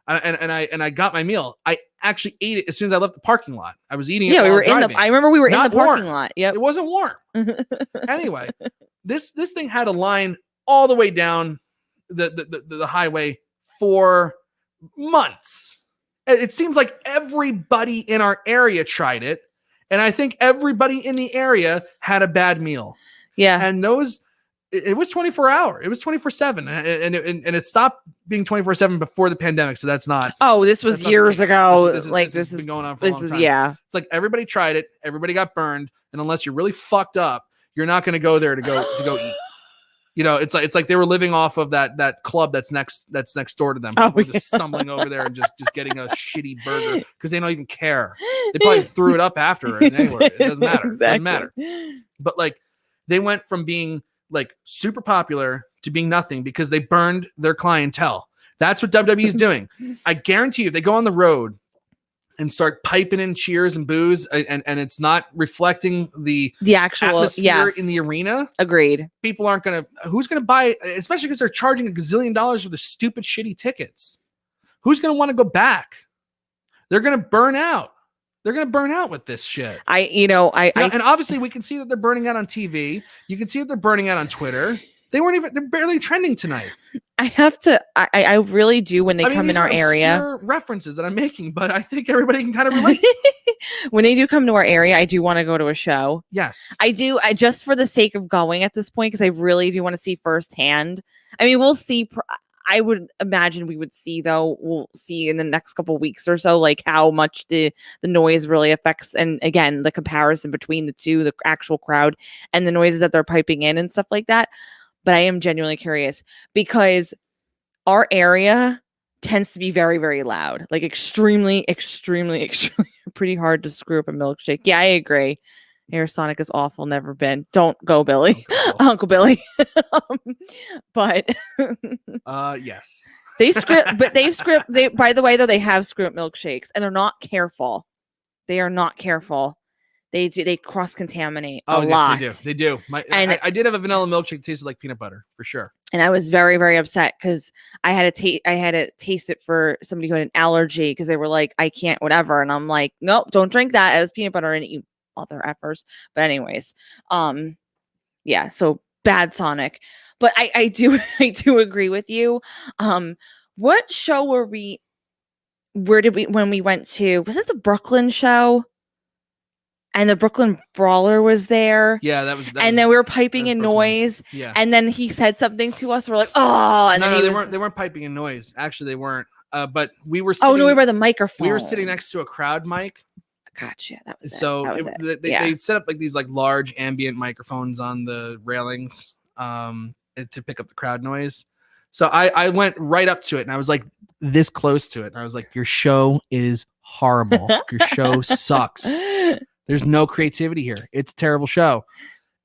and I got my meal. I actually ate it as soon as I left the parking lot. I was eating it. Yeah, we were driving. I remember we were in the parking lot. Yep. It wasn't warm. Anyway, this thing had a line all the way down the highway for months. It seems like everybody in our area tried it. And I think everybody in the area had a bad meal. Yeah. And it was 24 hour. It was 24/7. And it stopped being 24/7 before the pandemic. So that's not. Oh, this was years ago. This has been going on for a long time. Yeah. It's like everybody tried it. Everybody got burned. And unless you're really fucked up, you're not going to go there to go eat. You know, it's like they were living off of that club that's next door to them. People just stumbling over there and just getting a shitty burger because they don't even care. They probably threw it up after it. Anyway, it doesn't matter. Exactly. It doesn't matter. But like they went from being like super popular to being nothing because they burned their clientele. That's what WWE is doing. I guarantee you, if they go on the road and start piping in cheers and boos, and it's not reflecting the actual atmosphere in the arena. Agreed. People aren't who's gonna buy, especially because they're charging $1 gazillion for the stupid shitty tickets. Who's gonna want to go back? They're gonna burn out. They're gonna burn out with this shit. And obviously we can see that they're burning out on TV. You can see that they're burning out on Twitter. They're barely trending tonight. I really do when they come in our area. References that I'm making, but I think everybody can kind of relate. When they do come to our area, I do want to go to a show. Yes. I do. I just for the sake of going at this point, because I really do want to see firsthand. I mean, we'll see. I would imagine we'll see in the next couple of weeks or so, like how much the noise really affects. And again, the comparison between the two, the actual crowd and the noises that they're piping in and stuff like that. But I am genuinely curious because our area tends to be very, very loud, like extremely, extremely, extremely pretty hard to screw up a milkshake. Yeah, I agree. Air Sonic is awful. Never been. Don't go, Billy. Uncle Billy. But yes. By the way, though, they have screw up milkshakes and they're not careful. They are not careful. They cross-contaminate a lot. They do. I did have a vanilla milkshake that tasted like peanut butter for sure. And I was very, very upset because I had to taste it for somebody who had an allergy because they were like, I can't, whatever. And I'm like, nope, don't drink that. It was peanut butter in it, you other effers. But anyways, yeah, so bad Sonic. But I do agree with you. What show when we went to, was it the Brooklyn show? And the Brooklyn Brawler was there. Yeah, then we were piping in noise. Yeah. And then he said something to us. We're like, oh. And they weren't piping in noise. Actually, they weren't. But we were sitting, we were by the microphone. We were sitting next to a crowd mic. Gotcha. That was They set up like these like large ambient microphones on the railings to pick up the crowd noise. So I went right up to it and I was like this close to it. And I was like, your show is horrible. Your show sucks. There's no creativity here. It's a terrible show.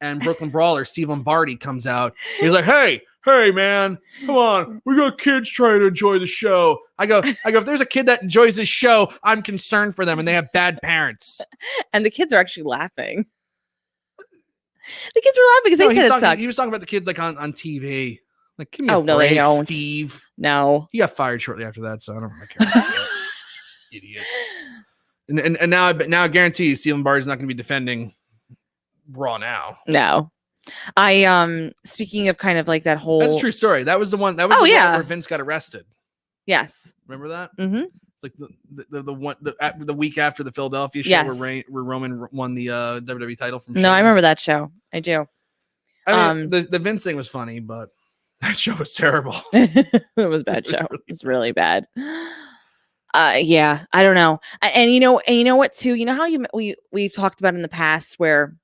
And Brooklyn Brawler, Steve Lombardi, comes out. He's like, hey, man, come on. We got kids trying to enjoy the show. I go, if there's a kid that enjoys this show, I'm concerned for them and they have bad parents. And the kids are actually laughing. The kids were laughing because No, they said it sucked. he was talking about the kids like on TV. Like, give me Oh, a no, they break, don't. Steve. No. He got fired shortly after that, so I don't really care about that. Idiot. And now I guarantee you Stephen Barr's not going to be defending Raw now. No. I speaking of kind of like that whole. That's a true story. That was the one. That was the one where Vince got arrested. Yes. Remember that? Mm-hmm. It's like the week after the Philadelphia show where Roman won the WWE title from. No, I remember that show. I do. I mean, the Vince thing was funny, but that show was terrible. It was a bad show. It was really bad. Yeah, I don't know. And you know what too? You know how we've talked about in the past where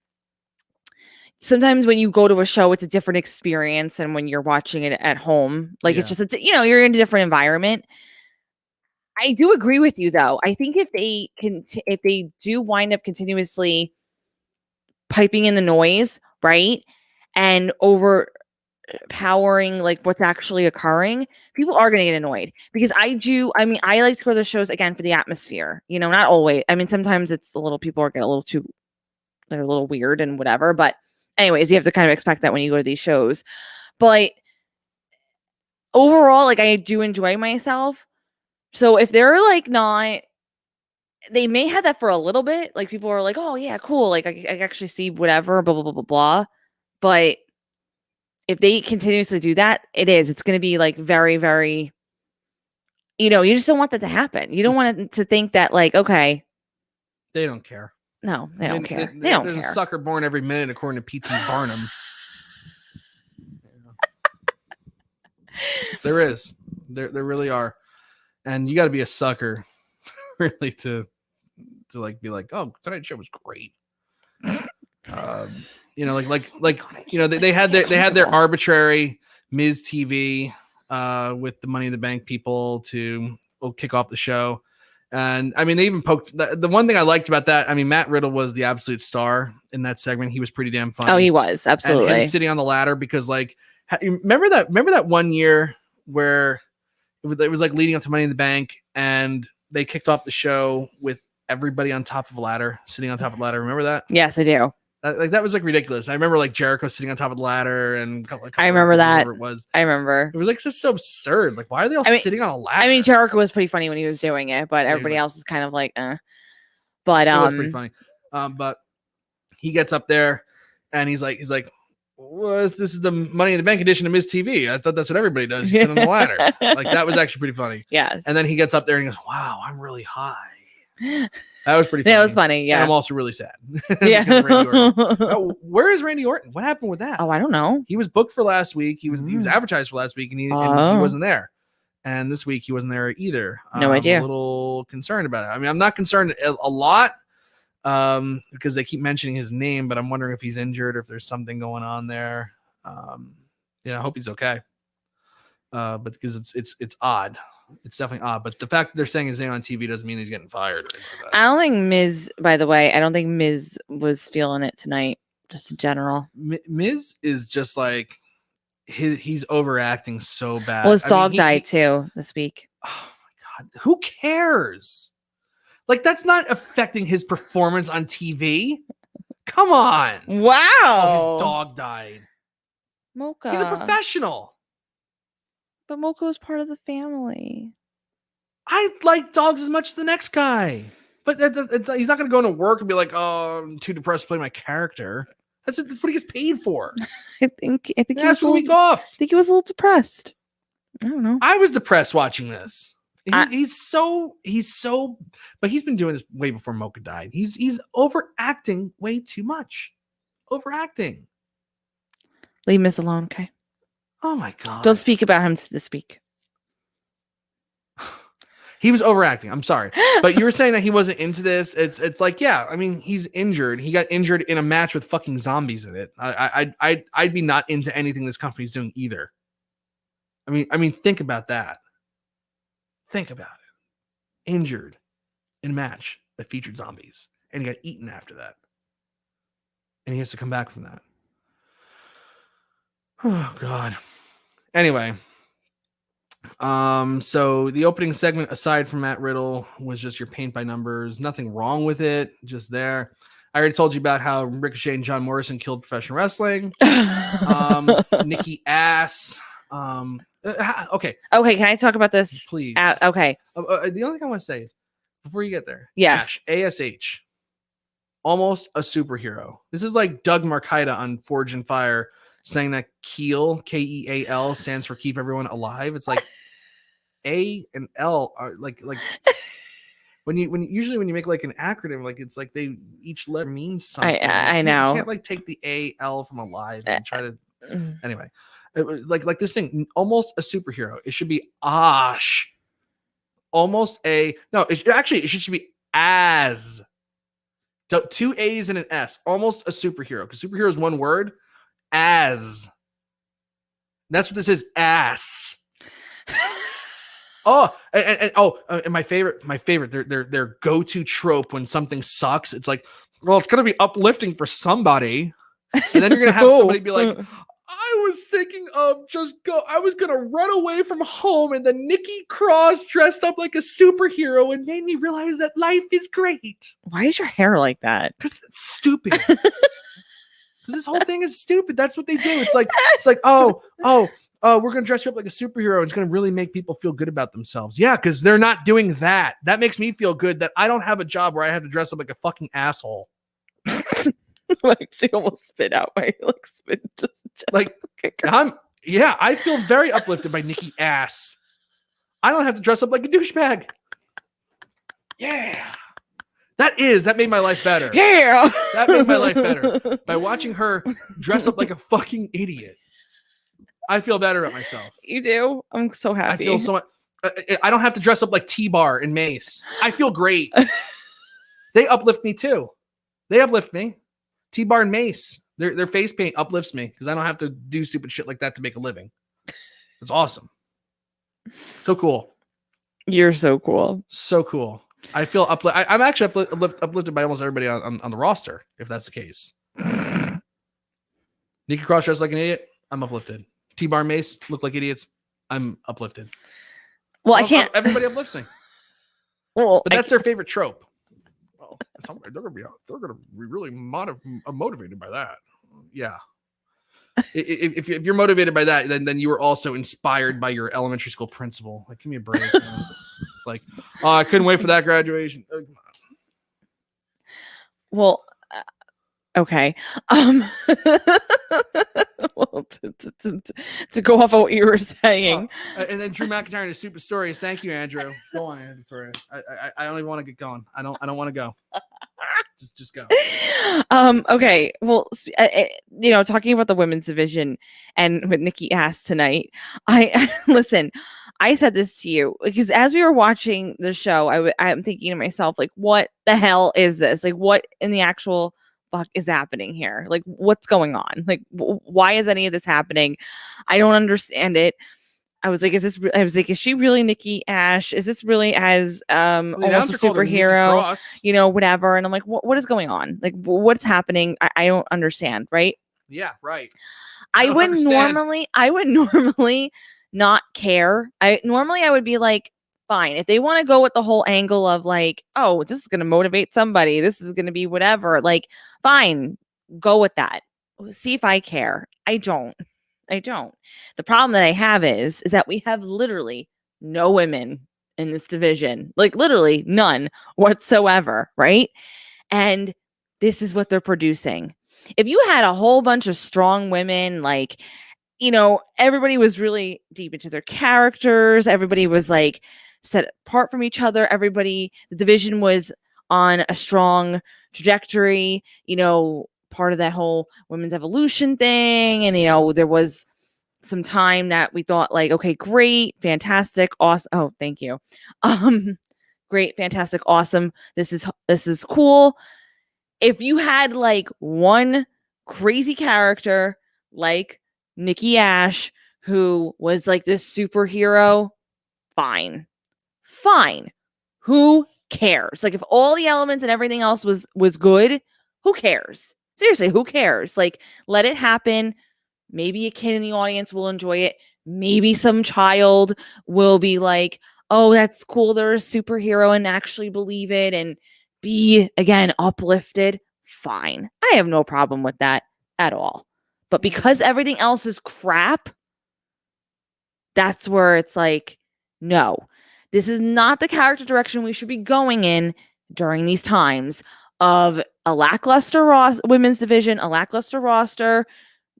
sometimes when you go to a show, it's a different experience than when you're watching it at home. Like it's just you're in a different environment. I do agree with you though. I think if they do wind up continuously piping in the noise, right, and overpowering like what's actually occurring, people are going to get annoyed because I like to go to the shows again for the atmosphere, not always. I mean, sometimes it's people are getting they're a little weird and whatever, but anyways, you have to kind of expect that when you go to these shows. But overall, like I do enjoy myself. So if they're like not, they may have that for a little bit. Like people are like, oh yeah, cool. Like I actually see whatever, blah, blah, blah, blah, blah. But if they continuously do that, it's going to be like very, very, you just don't want that to happen. You don't want it to think that like, okay. They don't care. No, they don't care. They don't care. There's a sucker born every minute, according to P.T. Barnum. There is. There really are. And you got to be a sucker, really, to like be like, oh, tonight's show was great. They had their arbitrary Miz TV with the Money in the Bank people to kick off the show. And I mean, they even poked the one thing I liked about that. I mean, Matt Riddle was the absolute star in that segment. He was pretty damn funny. Oh, he was absolutely. And him sitting on the ladder because, like, remember that one year where it was like leading up to Money in the Bank, and they kicked off the show with everybody on top of a ladder, sitting on top of the ladder. Remember that? Yes, I do. That was like ridiculous. I remember like Jericho sitting on top of the ladder, and I remember that. It was. I rember. It was like just so absurd. Like, why are they all sitting on a ladder? I mean, Jericho was pretty funny when he was doing it, but everybody else was kind of like, But it was pretty funny. But he gets up there, and he's like, this is the Money in the Bank edition of Miz TV. I thought that's what everybody does. You sit on the ladder. Like, that was actually pretty funny. Yes. And then he gets up there and he goes, wow, I'm really high. That was pretty funny. That was funny, yeah. And I'm also really sad. Yeah. Where is Randy Orton? What happened with that? Oh, I don't know. He was booked for last week. He was advertised for last week, and he wasn't there. And this week he wasn't there either. No idea. I'm a little concerned about it. I mean, I'm not concerned a lot because they keep mentioning his name, but I'm wondering if he's injured or if there's something going on there. I hope he's okay. But because it's odd. It's definitely odd, but the fact that they're saying his name on TV doesn't mean he's getting fired. Like, I don't think Miz, by the way, Miz was feeling it tonight, just in general. Miz is just like, he's overacting so bad. Well, his dog died too this week. Oh my God. Who cares? Like, that's not affecting his performance on TV. Come on. Wow. Oh, his dog died. Mocha. He's a professional. But Mocha is part of the family. I like dogs as much as the next guy. But he's not going to go into work and be like, oh, I'm too depressed to play my character. That's what he gets paid for. I think he was a week off. I think he was a little depressed. I don't know. I was depressed watching this. He's so, but he's been doing this way before Mocha died. He's overacting way too much. Overacting. Leave Miz alone, okay? Oh my God. Don't speak about him this week. He was overacting. I'm sorry. But you were saying that he wasn't into this. It's like, yeah, I mean, he's injured. He got injured in a match with fucking zombies in it. I'd be not into anything this company's doing either. I mean, think about that. Think about it. Injured in a match that featured zombies, and he got eaten after that. And he has to come back from that. Oh God. Anyway, so the opening segment, aside from Matt Riddle, was just your paint by numbers. Nothing wrong with it, just there. I already told you about how Ricochet and John Morrison killed professional wrestling. Nikki Ass. Okay. Okay, can I talk about this? Please. Okay. The only thing I want to say is, before you get there, Yes. Ash, ASH, almost a superhero. This is like Doug Marcaida on Forge and Fire saying that Keel, Keal, stands for keep everyone alive. It's like A and L are like when you make like an acronym, like it's like they each letter means something. I know. You can't like take the A-L from alive and try to anyway. Like this thing, almost a superhero. It should be Ash. Almost a no, it should be as. 2 A's and an S. Almost a superhero. Because superhero is one word. As. And that's what this is. Ass. And my favorite, their go-to trope when something sucks, it's like, well, it's gonna be uplifting for somebody. And then you're gonna have somebody be like, I was thinking of I was gonna run away from home, and then Nikki Cross dressed up like a superhero and made me realize that life is great. Why is your hair like that? Because it's stupid. Because this whole thing is stupid. That's what they do. It's like, oh, we're gonna dress you up like a superhero. It's gonna really make people feel good about themselves. Yeah, because they're not doing that. That makes me feel good that I don't have a job where I have to dress up like a fucking asshole. Like she almost spit out my spit just like I feel very uplifted by Nikki Ass. I don't have to dress up like a douchebag. Yeah. That made my life better. Yeah. That made my life better. By watching her dress up like a fucking idiot. I feel better about myself. You do? I'm so happy. I feel so much. I don't have to dress up like T-Bar and Mace. I feel great. They uplift me too. They uplift me. T-Bar and Mace. Their face paint uplifts me because I don't have to do stupid shit like that to make a living. It's awesome. So cool. You're so cool. So cool. I feel uplifted. I'm actually uplifted by almost everybody on the roster, if that's the case. Nikki Cross dressed like an idiot. I'm uplifted. T-Bar and Mace look like idiots. I'm uplifted. Well, I can't. Everybody uplifts me. Well, but that's their favorite trope. Well, they're gonna be really motivated by that. Yeah. If you're motivated by that, then you were also inspired by your elementary school principal. Like, give me a break. It's like, oh, I couldn't wait for that graduation. Oh, come on. Well, okay. Well, to go off of what you were saying, and then Drew McIntyre and his super stories. Thank you, Andrew. Go on, Andrew. For I don't even want to get going. I don't want to go. Just go. Okay. Well, talking about the women's division and with Nikki Ass tonight, listen. I said this to you because as we were watching the show, I'm thinking to myself, like, what the hell is this? Like, what in the actual fuck is happening here? Like, what's going on? Like, why is any of this happening? I don't understand it. I was like, is she really Nikki Ash? Is this really as almost a superhero? Whatever. And I'm like, what is going on? Like, what's happening? I don't understand. Right? Yeah. Right. I would normally not care. I would be like, fine. If they want to go with the whole angle of like, oh, this is going to motivate somebody. This is going to be whatever. Like, fine, go with that. See if I care. I don't. The problem that I have is that we have literally no women in this division, like literally none whatsoever. Right. And this is what they're producing. If you had a whole bunch of strong women, like, everybody was really deep into their characters. Everybody was like set apart from each other. The division was on a strong trajectory, part of that whole women's evolution thing. And, there was some time that we thought like, okay, great, fantastic, awesome. Oh, thank you. Great, fantastic, awesome. This is cool. If you had like one crazy character like Nikki Ash, who was like this superhero, fine. Who cares? Like, if all the elements and everything else was good, who cares? Seriously, who cares? Like, let it happen. Maybe a kid in the audience will enjoy it. Maybe some child will be like, oh, that's cool, they're a superhero, and actually believe it and be, again, uplifted. fine. I have no problem with that at all. But because everything else is crap, that's where it's like, no, this is not the character direction we should be going in during these times of a lackluster women's division, a lackluster roster.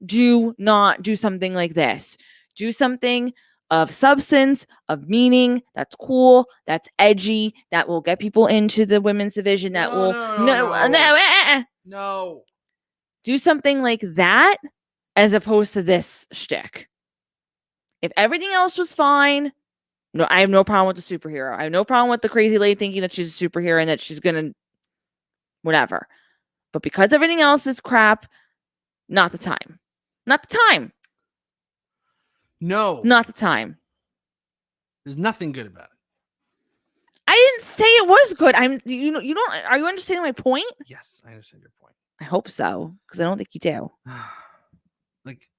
Do not do something like this. Do something of substance, of meaning, that's cool, that's edgy, that will get people into the women's division, that No. Do something like that as opposed to this shtick. If everything else was fine, no, I have no problem with the superhero. I have no problem with the crazy lady thinking that she's a superhero and that she's gonna whatever. But because everything else is crap, not the time. Not the time. No. Not the time. There's nothing good about it. I didn't say it was good. You don't are you understanding my point? Yes, I understand your point. I hope so, because I don't think you do. Like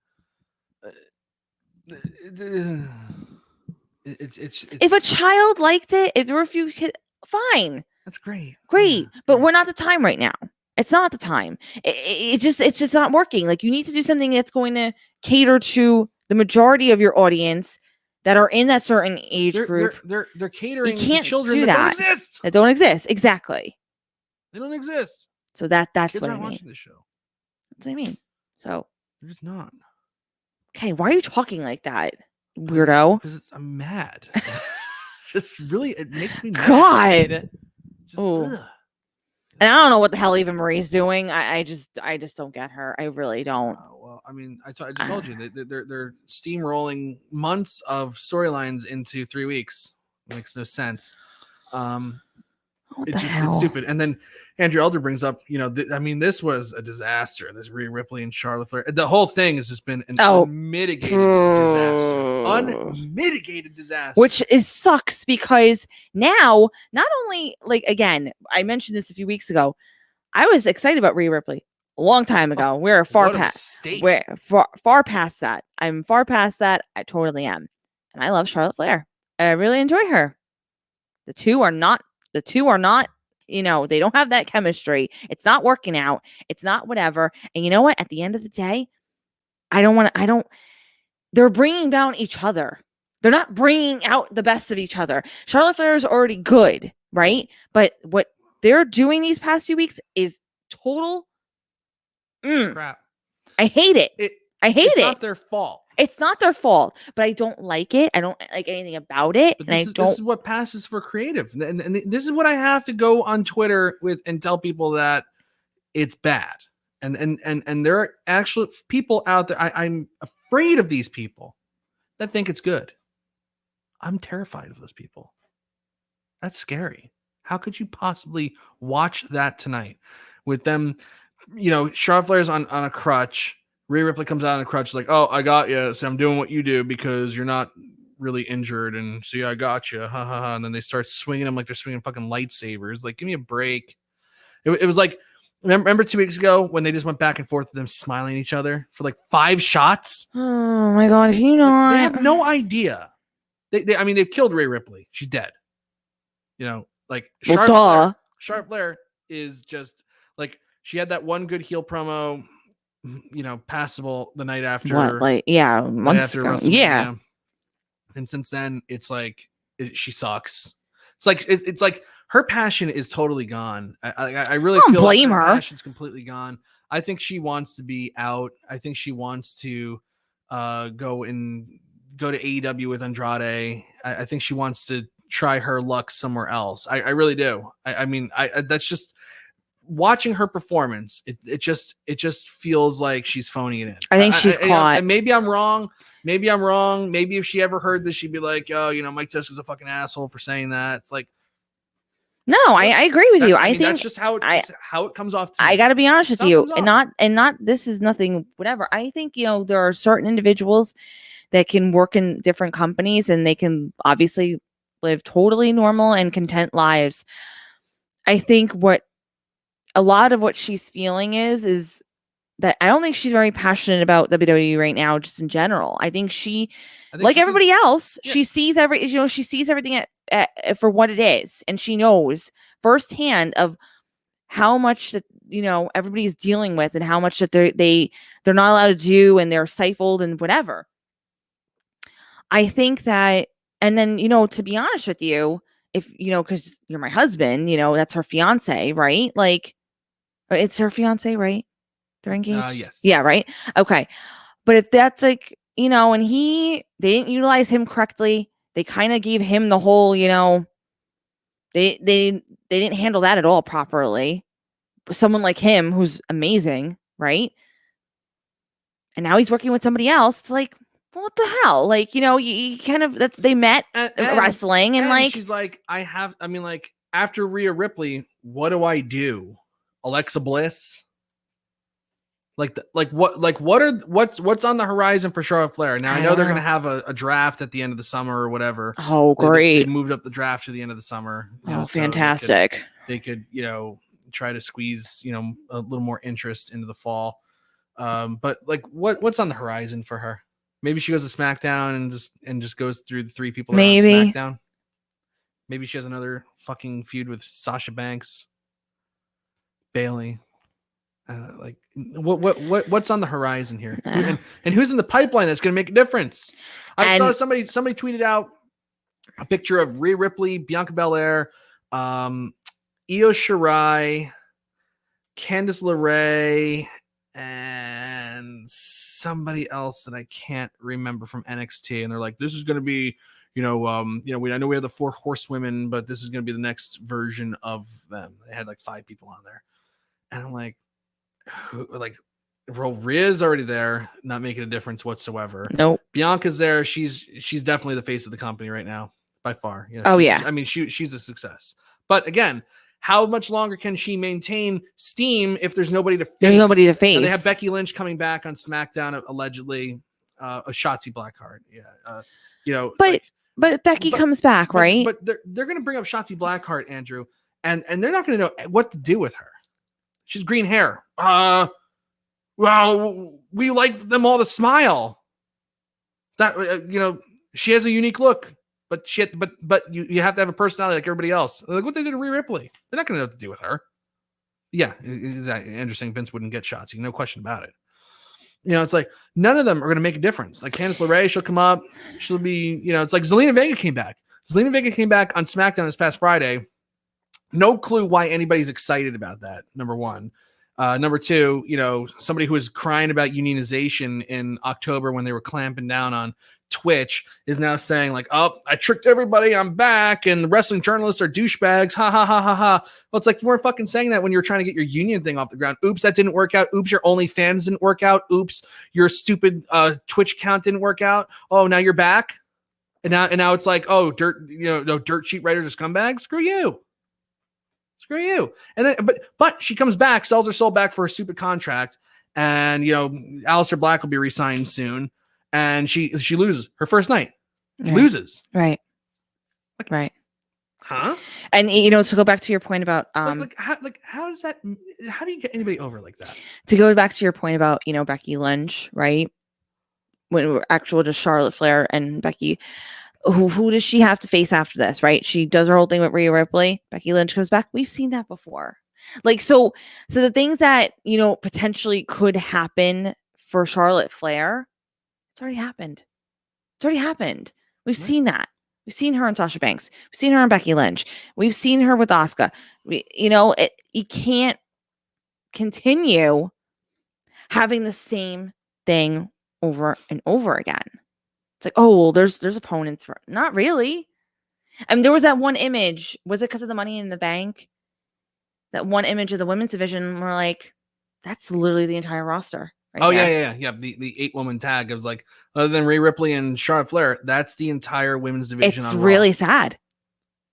it's if a child liked it, if there were a few kids, fine. That's great. Great. But we're not the time right now. It's not the time. It's just not working. Like, you need to do something that's going to cater to the majority of your audience that are in that certain age group. They're catering to children that don't exist. That don't exist. Exactly. They don't exist. So that's Kids what I aren't mean. watching this show. That's what I mean. So they're just not. Okay, why are you talking like that, weirdo? Because I'm mad. Just really, it makes me mad. God. Oh. And I don't know what the hell Eva Marie's doing. I just don't get her. I really don't. Well, I mean, I just told you they're steamrolling months of storylines into 3 weeks. It makes no sense. It's stupid. And then Andrew Elder brings up, this was a disaster. This Rhea Ripley and Charlotte Flair. The whole thing has just been an unmitigated disaster. Unmitigated disaster. Which sucks because now, not only, like, again, I mentioned this a few weeks ago. I was excited about Rhea Ripley a long time ago. We're far past that. I'm far past that. I totally am. And I love Charlotte Flair. I really enjoy her. The two are not, they don't have that chemistry. It's not working out. It's not whatever. And you know what? At the end of the day, they're bringing down each other. They're not bringing out the best of each other. Charlotte Flair is already good, right? But what they're doing these past few weeks is total crap. I hate it. It's not their fault. It's not their fault, but I don't like it. I don't like anything about it. But this is what passes for creative. And this is what I have to go on Twitter with and tell people that it's bad. And there are actual people out there. I'm afraid of these people that think it's good. I'm terrified of those people. That's scary. How could you possibly watch that tonight with them? Charlotte Flair's on a crutch. Rhea Ripley comes out on a crutch like, oh, I got you. So I'm doing what you do because you're not really injured. And see, I got you. Ha ha ha. And then they start swinging them like they're swinging fucking lightsabers. Like, give me a break. It was like, remember 2 weeks ago when they just went back and forth with them smiling at each other for like 5 shots? Oh my God. They have no idea. They've killed Rhea Ripley. She's dead. Charlotte Flair is just like, she had that one good heel promo, passable the night after. Months ago. Yeah. And since then, it's like she sucks. It's like her passion is totally gone. I really feel blame like her. Passion's completely gone. I think she wants to be out. I think she wants to go to AEW with Andrade. I think she wants to try her luck somewhere else. I really do. That's just watching her performance. It just feels like she's phoning it in. I think she's caught. Maybe I'm wrong. Maybe if she ever heard this, she'd be like, oh, Mike Tedesco's a fucking asshole for saying that. It's like, no, I agree with you. I think that's just how it comes off. I got to be honest with you, and not this is nothing, whatever. I think, there are certain individuals that can work in different companies and they can obviously live totally normal and content lives. I think a lot of what she's feeling is that I don't think she's very passionate about WWE right now, just in general. I think like everybody else, yeah. She sees everything for what it is. And she knows firsthand of how much everybody's dealing with, and how much that they're not allowed to do, and they're stifled and whatever. I think that, and then, to be honest with you, if, because you're my husband, that's her fiance, right? Like, it's her fiance, right? They're engaged? Yes. Yeah, right? Okay. But if that's like, and they didn't utilize him correctly, they kind of gave him the whole, they didn't handle that at all properly. Someone like him who's amazing, right? And now he's working with somebody else. It's like, what the hell? Like, you kind of, they met wrestling, and like, she's like, after Rhea Ripley, what do I do? Alexa Bliss? What's on the horizon for Charlotte Flair? Now, I know they're going to have a draft at the end of the summer or whatever. Oh, great. They moved up the draft to the end of the summer. Fantastic. So they could, try to squeeze, a little more interest into the fall. But like, what's on the horizon for her? Maybe she goes to SmackDown and just goes through the 3 people that are on SmackDown. Maybe she has another fucking feud with Sasha Banks, Bayley. What's on the horizon here? And who's in the pipeline that's going to make a difference? I saw somebody tweeted out a picture of Rhea Ripley, Bianca Belair, Io Shirai, Candice LeRae, and somebody else that I can't remember from NXT. And they're like, this is going to be, I know we have the 4 horsewomen, but this is going to be the next version of them. They had like 5 people on there. And I'm like, Rhea's already there, not making a difference whatsoever. Nope. Bianca's there. She's definitely the face of the company right now, by far. She's a success. But again, how much longer can she maintain steam if there's nobody to face? There's nobody to face. And they have Becky Lynch coming back on SmackDown, allegedly, a Shotzi Blackheart. Yeah. But Becky comes back, right? But they're going to bring up Shotzi Blackheart, Andrew, and they're not going to know what to do with her. She's green hair. Well, we like them all to smile. That she has a unique look, but you have to have a personality like everybody else. Like what they did to Rhea Ripley. They're not going to know what to do with her. Yeah, exactly. Andrew saying Vince wouldn't get Shotzi, no question about it. It's like none of them are going to make a difference. Like Candice LeRae, she'll come up. She'll be, it's like Zelina Vega came back. Zelina Vega came back on SmackDown this past Friday. No clue why anybody's excited about that, number one. Number two, somebody who was crying about unionization in October when they were clamping down on Twitch is now saying like, oh, I tricked everybody, I'm back, and the wrestling journalists are douchebags, ha ha ha ha ha. Well, it's like you weren't fucking saying that when you were trying to get your union thing off the ground. Oops, that didn't work out. Oops, your OnlyFans didn't work out. Oops, your stupid Twitch account didn't work out. Oh, now you're back, and now it's like, oh, dirt sheet writers are scumbags. Screw you. And then, but she comes back, sells her soul back for a stupid contract, and Aleister Black will be re-signed soon, and she loses her first night. Right. Loses. Right. Right. Huh? And to go back to your point about how does that? How do you get anybody over like that? To go back to your point about Becky Lynch, right? When we're actual just Charlotte Flair and Becky. Who does she have to face after this, right? She does her whole thing with Rhea Ripley. Becky Lynch comes back. We've seen that before. Like, so the things that, potentially could happen for Charlotte Flair, it's already happened. We've seen that. We've seen her on Sasha Banks. We've seen her on Becky Lynch. We've seen her with Asuka. You can't continue having the same thing over and over again. It's like, oh, well, there's opponents for not really. I mean, there was that one image. Was it because of the Money in the Bank? That one image of the women's division. We're like, that's literally the entire roster. Right there. Yeah. The 8-woman tag. It was like, other than Rhea Ripley and Charlotte Flair, that's the entire women's division. It's really sad.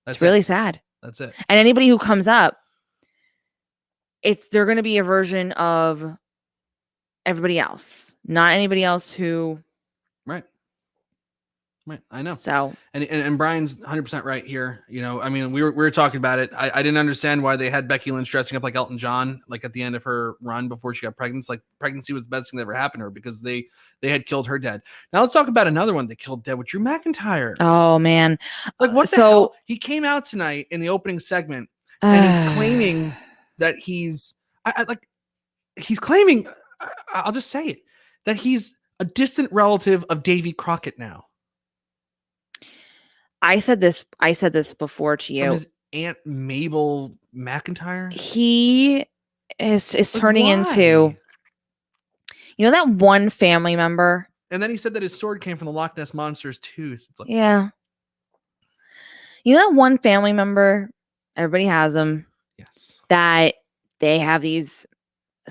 It's really sad. That's it. And anybody who comes up, they're going to be a version of everybody else, not anybody else who. Right. I know. So and Brian's 100% right here. I mean, we were talking about it. I didn't understand why they had Becky Lynch dressing up like Elton John, like at the end of her run before she got pregnant. Like pregnancy was the best thing that ever happened to her because they had killed her dead. Now let's talk about another one that killed dead with Drew McIntyre. Oh man, like what the hell? He came out tonight in the opening segment and he's claiming that he's. I like he's claiming. I'll just say it that he's a distant relative of Davy Crockett now. I said this before to you. From his Aunt Mabel McIntyre. He is turning into, that one family member. And then he said that his sword came from the Loch Ness Monster's tooth. It's like, yeah. That one family member, everybody has them. Yes. That they have these,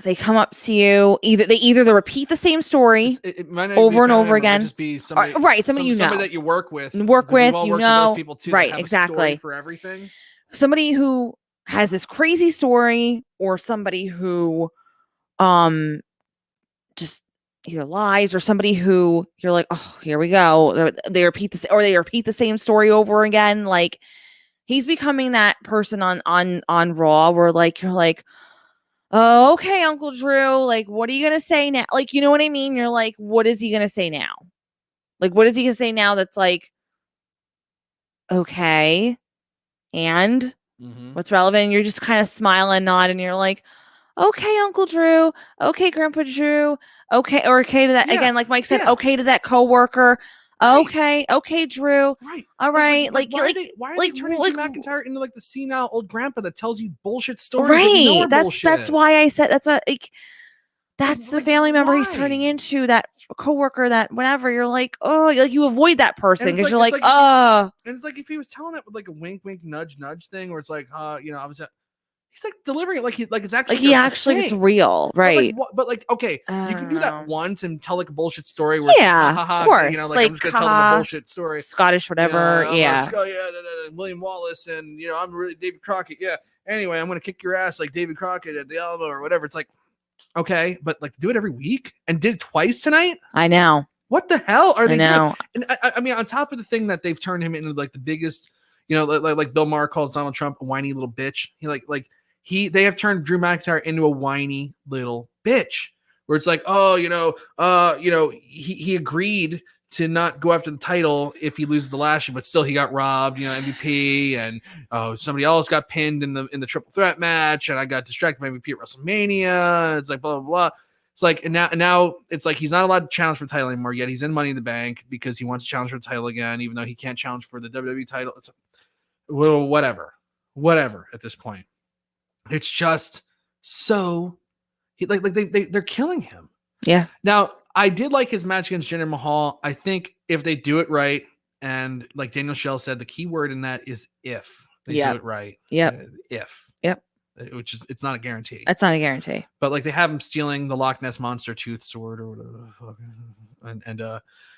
they come up to you, either they repeat the same story over and over again. Just be somebody, somebody that you work with. With those people too, right, that have exactly. A story for everything. Somebody who has this crazy story, or somebody who just either lies, or somebody who you're like, oh, here we go. They repeat this, or they repeat the same story over again. Like, he's becoming that person on Raw where like you're like, oh, okay, Uncle Drew, like, what are you gonna say now? Like, you know what I mean? You're like, what is he gonna say now? Like, what is he gonna say now that's like, okay, and what's relevant? And you're just kind of smiling, nodding, and you're like, okay, Uncle Drew, okay, Grandpa Drew, okay, or okay to that again, like Mike said, okay to that coworker. Right. Okay, Drew. Right. All right. Why are they turning Drew McIntyre into like the senile old grandpa that tells you bullshit stories? Right. That's why I said that's the family member he's turning into, that coworker, that whatever. You're like, oh, like you avoid that person because you're like, oh. And it's like if he was telling it with like a wink, wink, nudge, nudge thing, where it's like, I was at. He's like delivering it like it's actually it's real, right? But okay, you can do that once and tell like a bullshit story. Where of course, I'm just gonna tell them a bullshit story, Scottish, whatever. William Wallace, and I'm really David Crockett. Yeah. Anyway, I'm gonna kick your ass like David Crockett at the Alamo or whatever. It's like, okay, but like do it every week and did it twice tonight. I know. What the hell are they doing? And I mean, on top of the thing that they've turned him into like the biggest, like Bill Maher calls Donald Trump a whiny little bitch. They have turned Drew McIntyre into a whiny little bitch, where it's like, he agreed to not go after the title if he loses the last year, but still he got robbed, MVP, and somebody else got pinned in the triple threat match, and I got distracted by MVP at WrestleMania. It's like blah blah blah. It's like and now it's like he's not allowed to challenge for the title anymore. Yet he's in Money in the Bank because he wants to challenge for the title again, even though he can't challenge for the WWE title. It's whatever at this point. It's just so they're killing him. Yeah. Now, I did like his match against Jinder Mahal. I think if they do it right, and like Daniel Schell said, the key word in that is if they do it right. Yep. Yep. Which is, it's not a guarantee. That's not a guarantee. But like they have him stealing the Loch Ness Monster tooth sword or whatever. And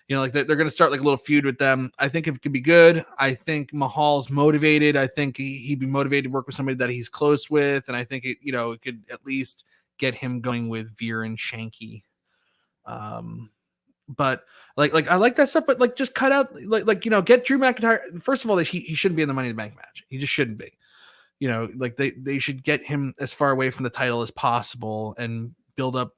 like they're going to start like a little feud with them. I think it could be good. I think Mahal's motivated. I think he'd be motivated to work with somebody that he's close with. And I think it could at least get him going with Veer and Shanky. But like I like that stuff, but like just cut out get Drew McIntyre. First of all, he shouldn't be in the Money in the Bank match. He just shouldn't be. Like they should get him as far away from the title as possible and build up,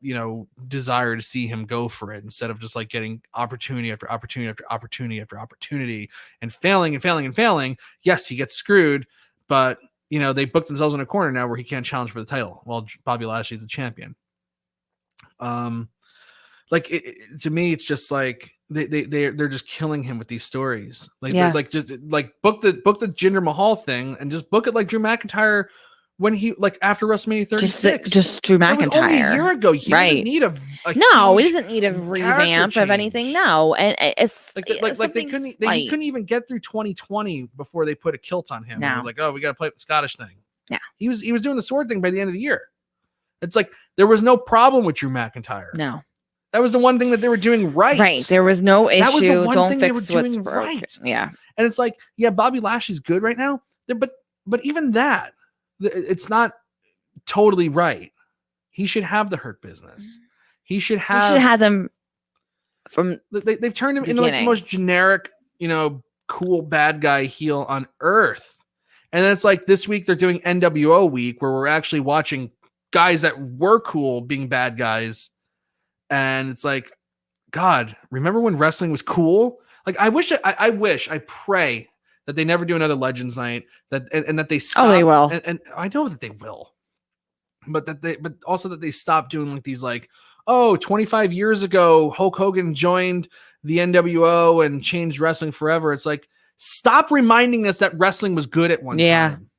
desire to see him go for it instead of just like getting opportunity after opportunity after opportunity after opportunity and failing and failing and failing. Yes, he gets screwed, but they booked themselves in a corner now where he can't challenge for the title while Bobby Lashley's the champion. To me, it's just like they're just killing him with these stories. Book the Jinder Mahal thing and just book it like Drew McIntyre when he after WrestleMania 36. Just Drew McIntyre. It was only a year ago. He doesn't need he doesn't need a revamp of anything. No, and it's they couldn't even get through 2020 before they put a kilt on him. No, we got to play with the Scottish thing. Yeah, he was doing the sword thing by the end of the year. It's like there was no problem with Drew McIntyre. No. That was the one thing that they were doing right. Right. There was no issue. That was the one Don't thing fix they were doing what's right. Yeah. And it's like, yeah, Bobby Lashley's good right now, but even that, it's not totally right. He should have the Hurt Business. He should have them from. They've turned him into like the most generic, cool bad guy heel on earth. And then it's like this week they're doing NWO week where we're actually watching guys that were cool being bad guys. And it's like, God, remember when wrestling was cool? Like, I pray that they never do another Legends night and that they stop. Oh, they will. And I know that they will. but also that they stopped doing like these like, oh, 25 years ago Hulk Hogan joined the NWO and changed wrestling forever. It's like, stop reminding us that wrestling was good at one time.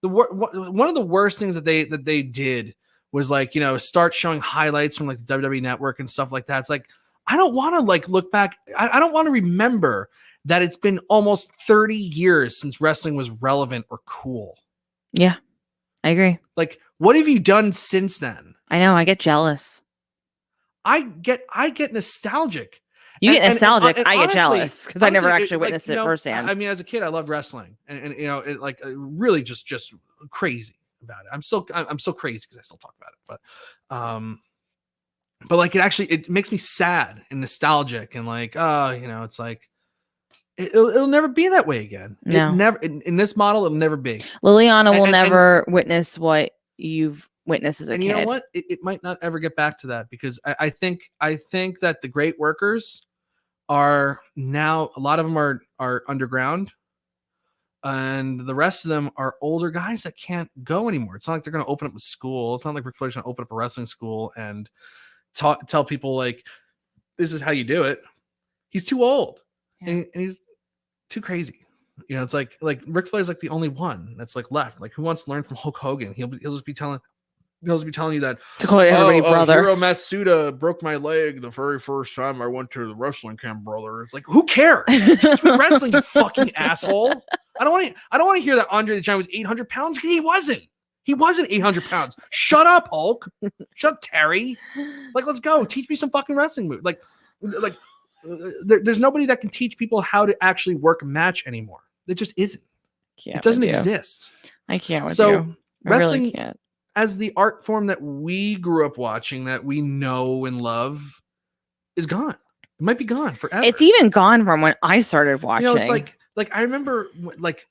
One of the worst things that they did was like, start showing highlights from like the WWE Network and stuff like that. It's like, I don't want to like look back. I don't want to remember that it's been almost 30 years since wrestling was relevant or cool. Yeah, I agree. Like, what have you done since then? I know. I get jealous. I get nostalgic. You get nostalgic. I get honestly, jealous because I never actually like, witnessed it firsthand. I mean, as a kid, I loved wrestling, and it like really just crazy about it. I'm so crazy because I still talk about it, but like it makes me sad and nostalgic and like, it's like it'll never be that way again. No. It never in this model, it'll never be. Liliana will never witness what you've witnessed as a kid. And you know what? It might not ever get back to that because I think that the great workers are now, a lot of them are underground, and the rest of them are older guys that can't go anymore. It's not like they're going to open up a school. It's not like Ric Flair's going to open up a wrestling school and tell people like, this is how you do it. He's too old, and he's too crazy. It's like Ric Flair's like the only one that's like left. Like, who wants to learn from Hulk Hogan? He'll just be telling you that, to call everybody brother. Hiro Matsuda broke my leg the very first time I went to the wrestling camp, brother. It's like, who cares? Teach me wrestling, you fucking asshole. I don't want to hear that Andre the Giant was 800 pounds because he wasn't. He wasn't 800 pounds. Shut up, Hulk. Shut up, Terry. Like, let's go. Teach me some fucking wrestling moves. There's nobody that can teach people how to actually work a match anymore. It just isn't. It doesn't exist. I can't with you. So wrestling, really can't. As the art form that we grew up watching, that we know and love, is gone. It might be gone forever. It's even gone from when I started watching. It's like I remember like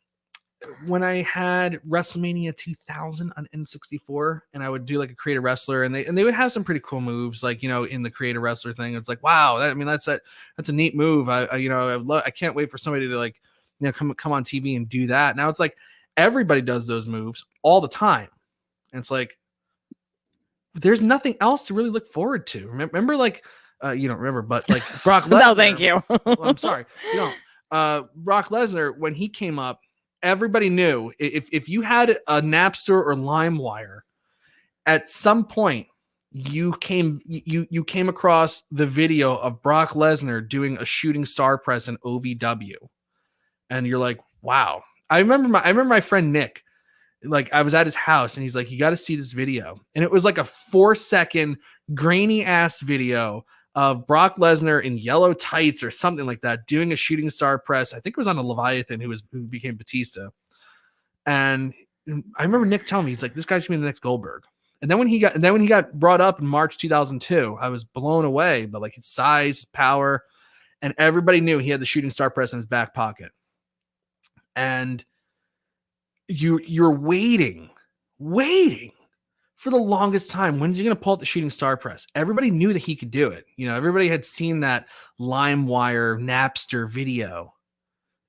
when I had WrestleMania 2000 on N64, and I would do like a creative wrestler, and they would have some pretty cool moves, like in the creative wrestler thing. It's like, wow, that's a neat move. I can't wait for somebody to like come on TV and do that. Now it's like everybody does those moves all the time. And it's like, there's nothing else to really look forward to. Remember like, you don't remember, but like Brock Lesnar. No, thank you. Well, I'm sorry. Brock Lesnar, when he came up, everybody knew if you had a Napster or LimeWire, at some point you came across the video of Brock Lesnar doing a shooting star press in OVW, and you're like, wow. I remember my friend Nick. Like, I was at his house and he's like, you got to see this video. And it was like a 4-second grainy ass video of Brock Lesnar in yellow tights or something like that, doing a shooting star press. I think it was on a Leviathan who became Batista. And I remember Nick telling me, he's like, this guy's gonna be the next Goldberg. And then when he got brought up in March 2002, I was blown away by like his size, his power, and everybody knew he had the shooting star press in his back pocket. And you're waiting for the longest time. When's he going to pull out the shooting star press? Everybody knew that he could do it. Everybody had seen that LimeWire Napster video,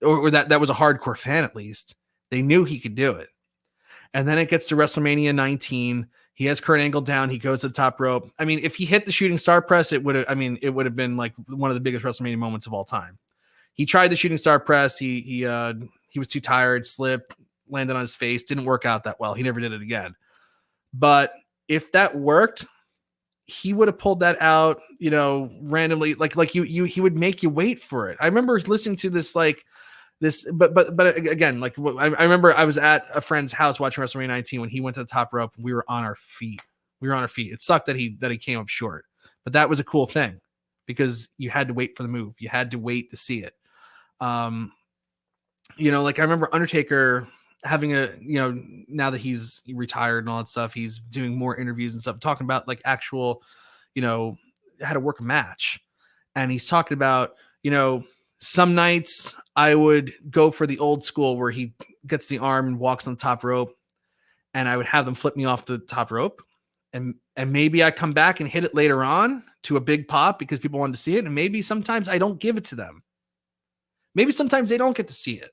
or that was a hardcore fan, at least. They knew he could do it. And then it gets to WrestleMania 19. He has Kurt Angle down. He goes to the top rope. I mean, if he hit the shooting star press, it would have been like one of the biggest WrestleMania moments of all time. He tried the shooting star press. He was too tired, slipped, landed on his face, didn't work out that well. He never did it again. But if that worked, he would have pulled that out, randomly. Like he would make you wait for it. I remember listening to this, but again, like I remember I was at a friend's house watching WrestleMania 19 when he went to the top rope. We were on our feet. It sucked that he came up short, but that was a cool thing because you had to wait for the move. You had to wait to see it. Like I remember Undertaker having now that he's retired and all that stuff, he's doing more interviews and stuff, talking about like actual, how to work a match. And he's talking about, some nights I would go for the old school where he gets the arm and walks on the top rope, and I would have them flip me off the top rope. And maybe I come back and hit it later on to a big pop because people wanted to see it. And maybe sometimes I don't give it to them. Maybe sometimes they don't get to see it.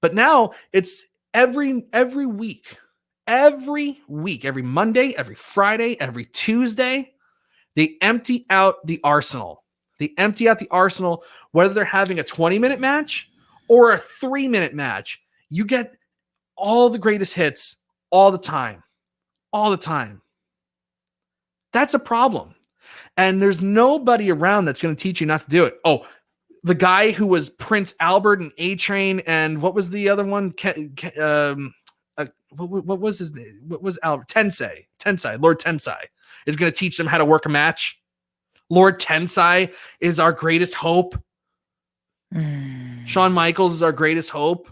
But now it's every week, every week, every Monday, every Friday, every Tuesday, they empty out the arsenal. They empty out the arsenal, whether they're having a 20-minute match or a 3-minute match. You get all the greatest hits all the time. All the time. That's a problem. And there's nobody around that's going to teach you not to do it. Oh, the guy who was Prince Albert and A-Train, and what was the other one? What was his name? What was Albert? Tensai. Lord Tensai is going to teach them how to work a match. Lord Tensai is our greatest hope. Shawn Michaels is our greatest hope.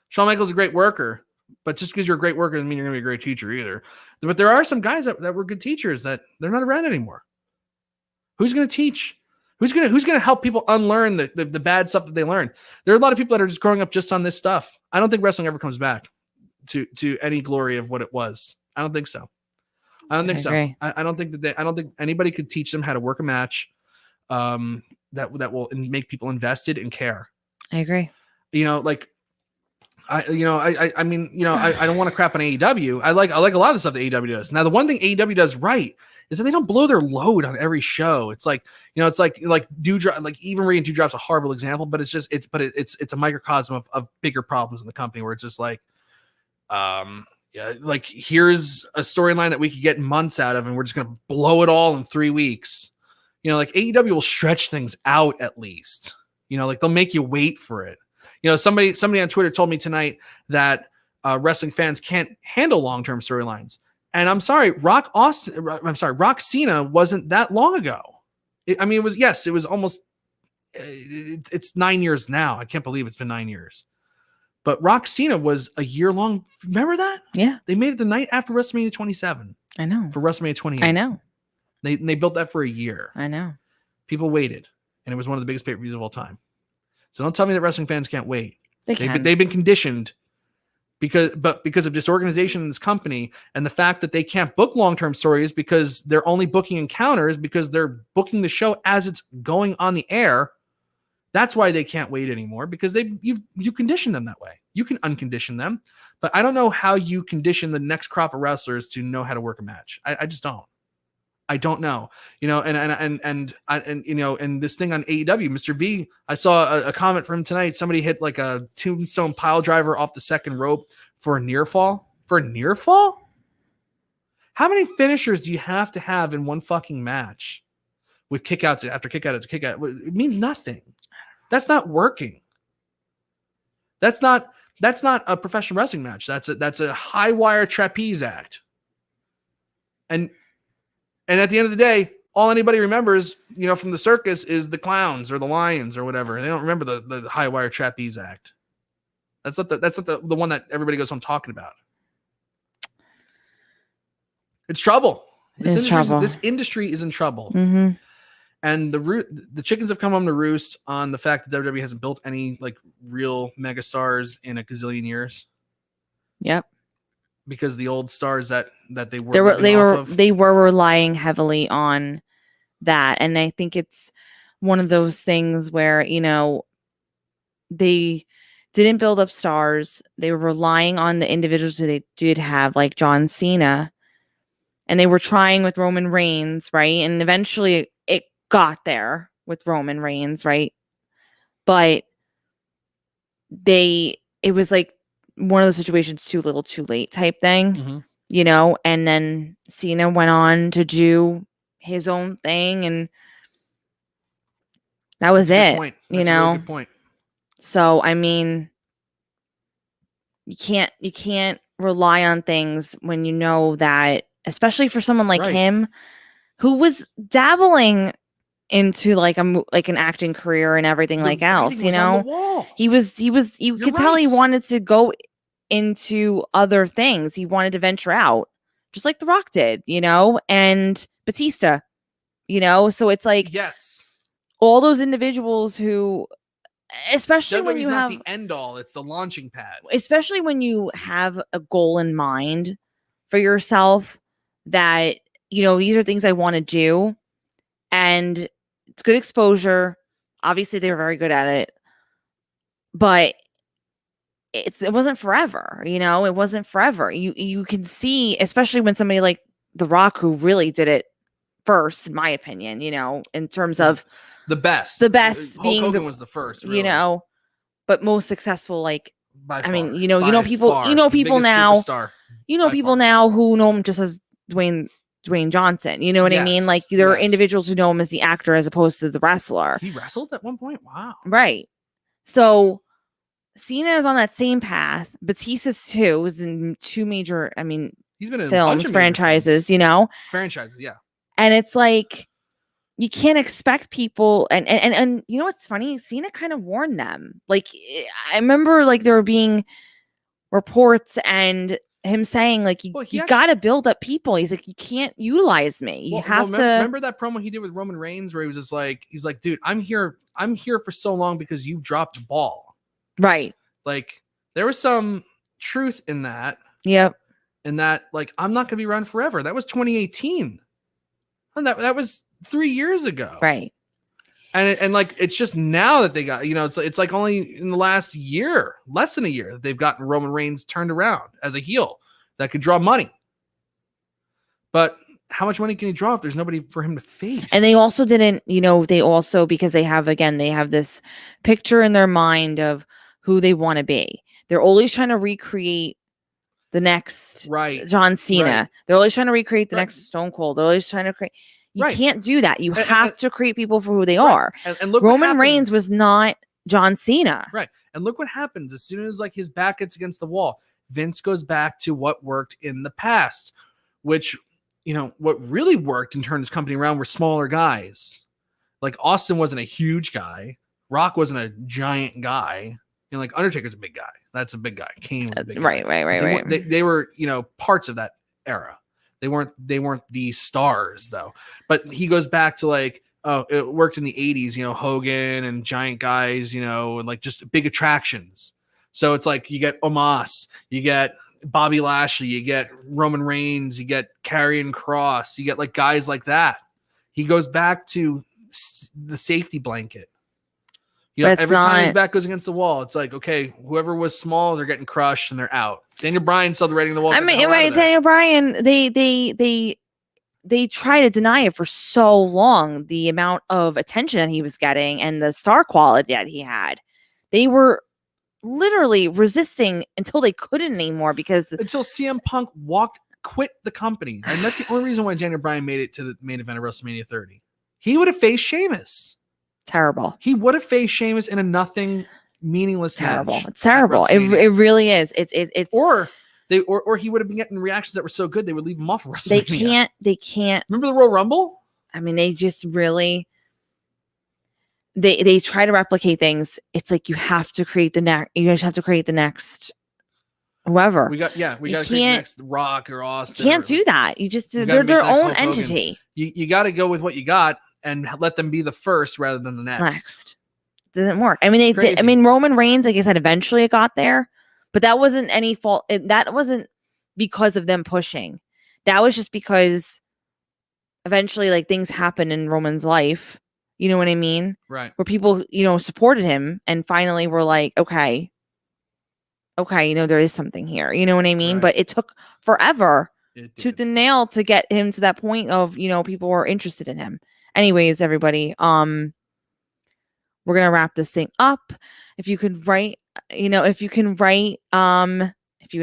Shawn Michaels is a great worker, but just because you're a great worker doesn't mean you're going to be a great teacher either. But there are some guys that were good teachers that they're not around anymore. Who's going to teach? Who's going to help people unlearn the bad stuff that they learned? There are a lot of people that are just growing up just on this stuff. I don't think wrestling ever comes back to any glory of what it was. I don't think so. I don't think so. I don't think anybody could teach them how to work a match that will make people invested and care. I agree. I don't want to crap on AEW. I like a lot of the stuff that AEW does. Now, the one thing AEW does right is that they don't blow their load on every show. It's like Doudrop, like even Ray and Doudrop's a horrible example, but it's a microcosm of bigger problems in the company where it's just like, like here's a storyline that we could get months out of, and we're just gonna blow it all in 3 weeks. Like AEW will stretch things out at least. Like they'll make you wait for it. Somebody on Twitter told me tonight that wrestling fans can't handle long-term storylines. And I'm sorry, Rock Cena wasn't that long ago. It was almost, it's 9 years now. I can't believe it's been 9 years. But Rock Cena was a year long. Remember that? Yeah. They made it the night after WrestleMania 27. I know. For WrestleMania 28. I know. They built that for a year. I know. People waited, and it was one of the biggest pay-per-views of all time. So don't tell me that wrestling fans can't wait. They've been conditioned because of disorganization in this company and the fact that they can't book long-term stories because they're only booking encounters because they're booking the show as it's going on the air. That's why they can't wait anymore, because you condition them that way. You can uncondition them, but I don't know how you condition the next crop of wrestlers to know how to work a match. I just don't. I don't know, and this thing on AEW, Mr. V, I saw a comment from him tonight. Somebody hit like a tombstone pile driver off the second rope for a near fall. How many finishers do you have to have in one fucking match with kickouts after kickout after kickout? It means nothing. That's not working. That's not a professional wrestling match. That's a high wire trapeze act. And at the end of the day, all anybody remembers, from the circus is the clowns or the lions or whatever. They don't remember the high wire trapeze act. That's not the one that everybody goes home talking about. It's trouble. This industry is in trouble. Mm-hmm. And the chickens have come home to roost on the fact that WWE hasn't built any like real megastars in a gazillion years. Yep. Because the old stars that they were relying heavily on that, and I think it's one of those things where they didn't build up stars. They were relying on the individuals that they did have, like John Cena, and they were trying with Roman Reigns, right? And eventually it got there with Roman Reigns, right? But it was like one of those situations, too little, too late type thing, and then Cena went on to do his own thing, and that was it. That's a really good point. So, you can't rely on things when you know that, especially for someone like him, who was dabbling into like an acting career and everything like else, he was you could tell he wanted to go into other things. He wanted to venture out, just like The Rock did, and Batista, so it's like, yes, all those individuals who, especially when you have the end all, it's the launching pad, especially when you have a goal in mind for yourself that, these are things I want to do, and it's good exposure. Obviously they were very good at it, but it wasn't forever, it wasn't forever. You can see, especially when somebody like The Rock, who really did it first, in my opinion, in terms of the best Hulk being Hogan was the first, really. But most successful, like, by I far, mean, people, far, people biggest now, superstar, people far. now who know him just as Dwayne Johnson. You know what I mean? Like, there are individuals who know him as the actor as opposed to the wrestler. He wrestled at one point. Wow. Right. So Cena is on that same path. Batista's too, is in two major, he's been in films, franchises, franchises, yeah. And it's like, you can't expect people, and you know what's funny? Cena kind of warned them. Like, I remember, like, there were being reports and him saying, like, you got to build up people. He's like, you can't utilize me. You have to remember that promo he did with Roman Reigns where he was just like, he's like, dude, I'm here for so long because you dropped the ball. Right. Like, there was some truth in that. Yep. And that, like, I'm not gonna be around forever. That was 2018. And that was 3 years ago. Right. And like, it's just now that they got, it's like only in the last year, less than a year, that they've gotten Roman Reigns turned around as a heel that could draw money. But how much money can he draw if there's nobody for him to face? And they also didn't, because they have this picture in their mind of who they want to be. They're always trying to recreate the next John Cena. Right. They're always trying to recreate the next Stone Cold. They're always trying to create. You can't do that. You have to create people for who they are. And look, Roman Reigns was not John Cena. Right. And look what happens as soon as, like, his back gets against the wall. Vince goes back to what worked in the past, which, what really worked and turned his company around were smaller guys. Like, Austin wasn't a huge guy. Rock wasn't a giant guy. Like, Undertaker's a big guy. That's a big guy. Kane was a big guy. Right. They were, parts of that era. They weren't the stars, though. But he goes back to, like, it worked in the 80s, Hogan and giant guys, and, like, just big attractions. So it's like you get Omos, you get Bobby Lashley, you get Roman Reigns, you get Karrion Kross, you get, like, guys like that. He goes back to the safety blanket. Every time his back goes against the wall, it's like, okay, whoever was small, they're getting crushed and they're out. Daniel Bryan still the rating the wall. Daniel Bryan, they try to deny it for so long. The amount of attention that he was getting and the star quality that he had, they were literally resisting until they couldn't anymore until CM Punk quit the company, and that's the only reason why Daniel Bryan made it to the main event of WrestleMania 30. He would have faced Sheamus. Terrible. He would have faced Sheamus in a nothing meaningless match. It's terrible. It really is. It's or he would have been getting reactions that were so good they would leave him off of WrestleMania. They can't. Remember the Royal Rumble? I mean, they just really they try to replicate things. It's like you have to create the next. You guys have to create the next. Whoever we got to create the next Rock or Austin. Can't do that. You just they're their own entity. You got to go with what you got and let them be the first rather than the next. Doesn't work. I mean, Roman Reigns, like I said, eventually it got there, but that wasn't any fault. That wasn't because of them pushing. That was just because eventually, like, things happen in Roman's life. You know what I mean? Right. Where people, supported him and finally were like, okay, there is something here. You know what I mean? Right. But it took forever tooth and nail to get him to that point of, people were interested in him. Anyways, everybody, we're going to wrap this thing up. If you could write, if you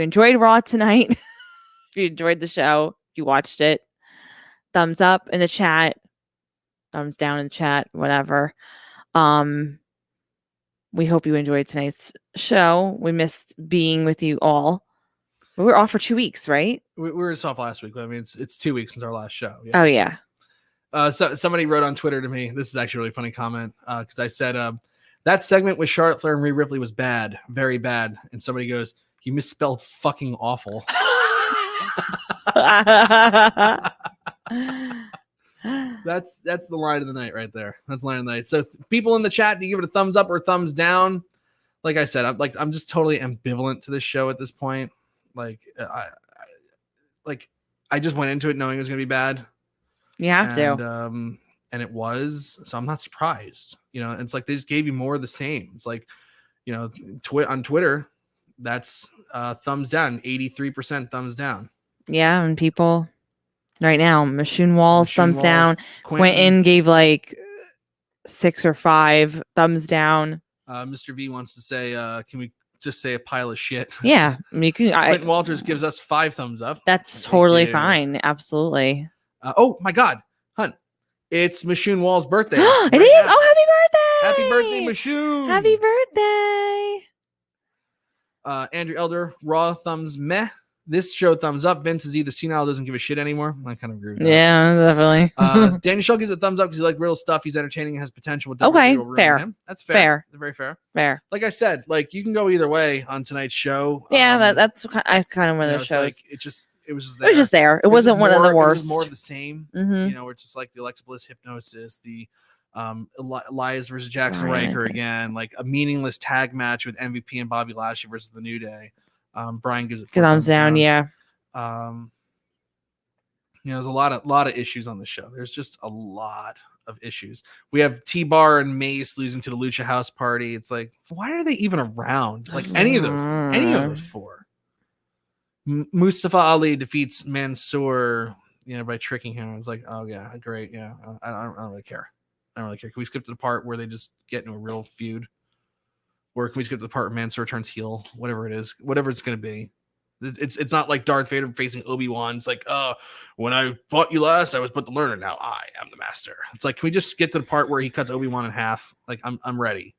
enjoyed Raw tonight, if you enjoyed the show, if you watched it, thumbs up in the chat, thumbs down in the chat, whatever. We hope you enjoyed tonight's show. We missed being with you all. We were off for 2 weeks, right? We were off last week. But I mean, it's 2 weeks since our last show. Yeah. Oh, yeah. So somebody wrote on Twitter to me, this is actually a really funny comment, because I said, that segment with Charlotte Flair and Rhea Ripley was bad, very bad. And somebody goes, you misspelled fucking awful. That's the line of the night right there. That's the line of the night. So people in the chat, do you give it a thumbs up or a thumbs down? Like I said, I'm just totally ambivalent to this show at this point. Like, I just went into it knowing it was going to be bad. You have to. And it was, so I'm not surprised. It's like they just gave you more of the same. It's like, on Twitter, That's thumbs down. 83% thumbs down. Yeah, and people right now, Machine Walls, thumbs down. Quentin, Quentin gave like 6 or 5 thumbs down. Mr. V wants to say, can we just say a pile of shit? Yeah, you can. Quentin Walters gives us 5 thumbs up. That's totally fine. Absolutely. Oh my God, Hunt! It's Machine Wall's birthday. It is. Now. Oh, happy birthday! Happy birthday, Machine! Happy birthday! Andrew Elder, Raw thumbs meh. This show thumbs up. Vince is either senile, doesn't give a shit anymore. I kind of agree with that. Yeah, definitely. Danny Shaw gives it a thumbs up because he likes Riddle stuff. He's entertaining and has potential. Okay, fair. Him. That's fair. Very fair. Fair. Like I said, like you can go either way on tonight's show. Yeah, that's kind of one of those shows. Like, it was just there. It was just there. It wasn't one of the worst. It was more of the same. You know, where it's just like the Alexa Bliss hypnosis, the Elias versus Jackson Riker again, like a meaningless tag match with MVP and Bobby Lashley versus the New Day. Brian gives it 4 thumbs down. Yeah. You know, there's a lot of issues on the show. There's just a lot of issues. We have T-Bar and Mace losing to the Lucha House Party. It's like, why are they even around? Like any of those 4. Mustafa Ali defeats Mansoor, you know, by tricking him. It's like, oh yeah, great, yeah. I don't really care. I don't really care. Can we skip to the part where they just get into a real feud? Or can we skip to the part where Mansoor turns heel? Whatever it is, whatever it's going to be. It's not like Darth Vader facing Obi-Wan. It's like, when I fought you last, I was but the learner. Now I am the master. It's like, can we just get to the part where he cuts Obi-Wan in half? Like, I'm ready.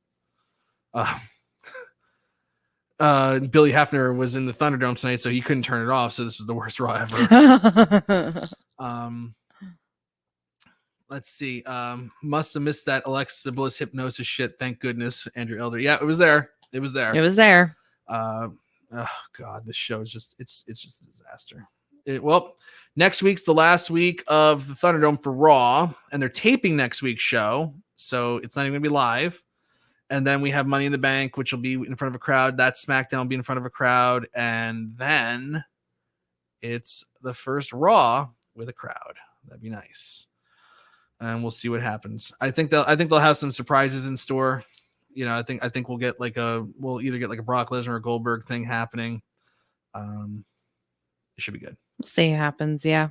Billy Hefner was in the Thunderdome tonight, so he couldn't turn it off. So this was the worst Raw ever. Let's see. Must have missed that Alexa Bliss hypnosis shit. Thank goodness, Andrew Elder. Yeah, it was there. It was there. Oh God, this show is just it's just a disaster. Well, next week's the last week of the Thunderdome for Raw, and they're taping next week's show, so it's not even gonna be live. And then we have Money in the Bank, which will be in front of a crowd. That SmackDown will be in front of a crowd, and then it's the first Raw with a crowd. That'd be nice, and we'll see what happens. I think they'll have some surprises in store. You know, I think we'll either get like a Brock Lesnar or Goldberg thing happening. It should be good. We'll see what happens. Yeah.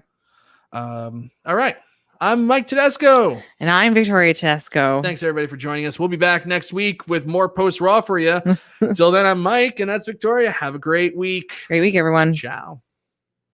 All right. I'm Mike Tedesco. And I'm Victoria Tedesco. Thanks everybody for joining us. We'll be back next week with more post Raw for you. Until then, I'm Mike and that's Victoria. Have a great week. Great week, everyone. Ciao.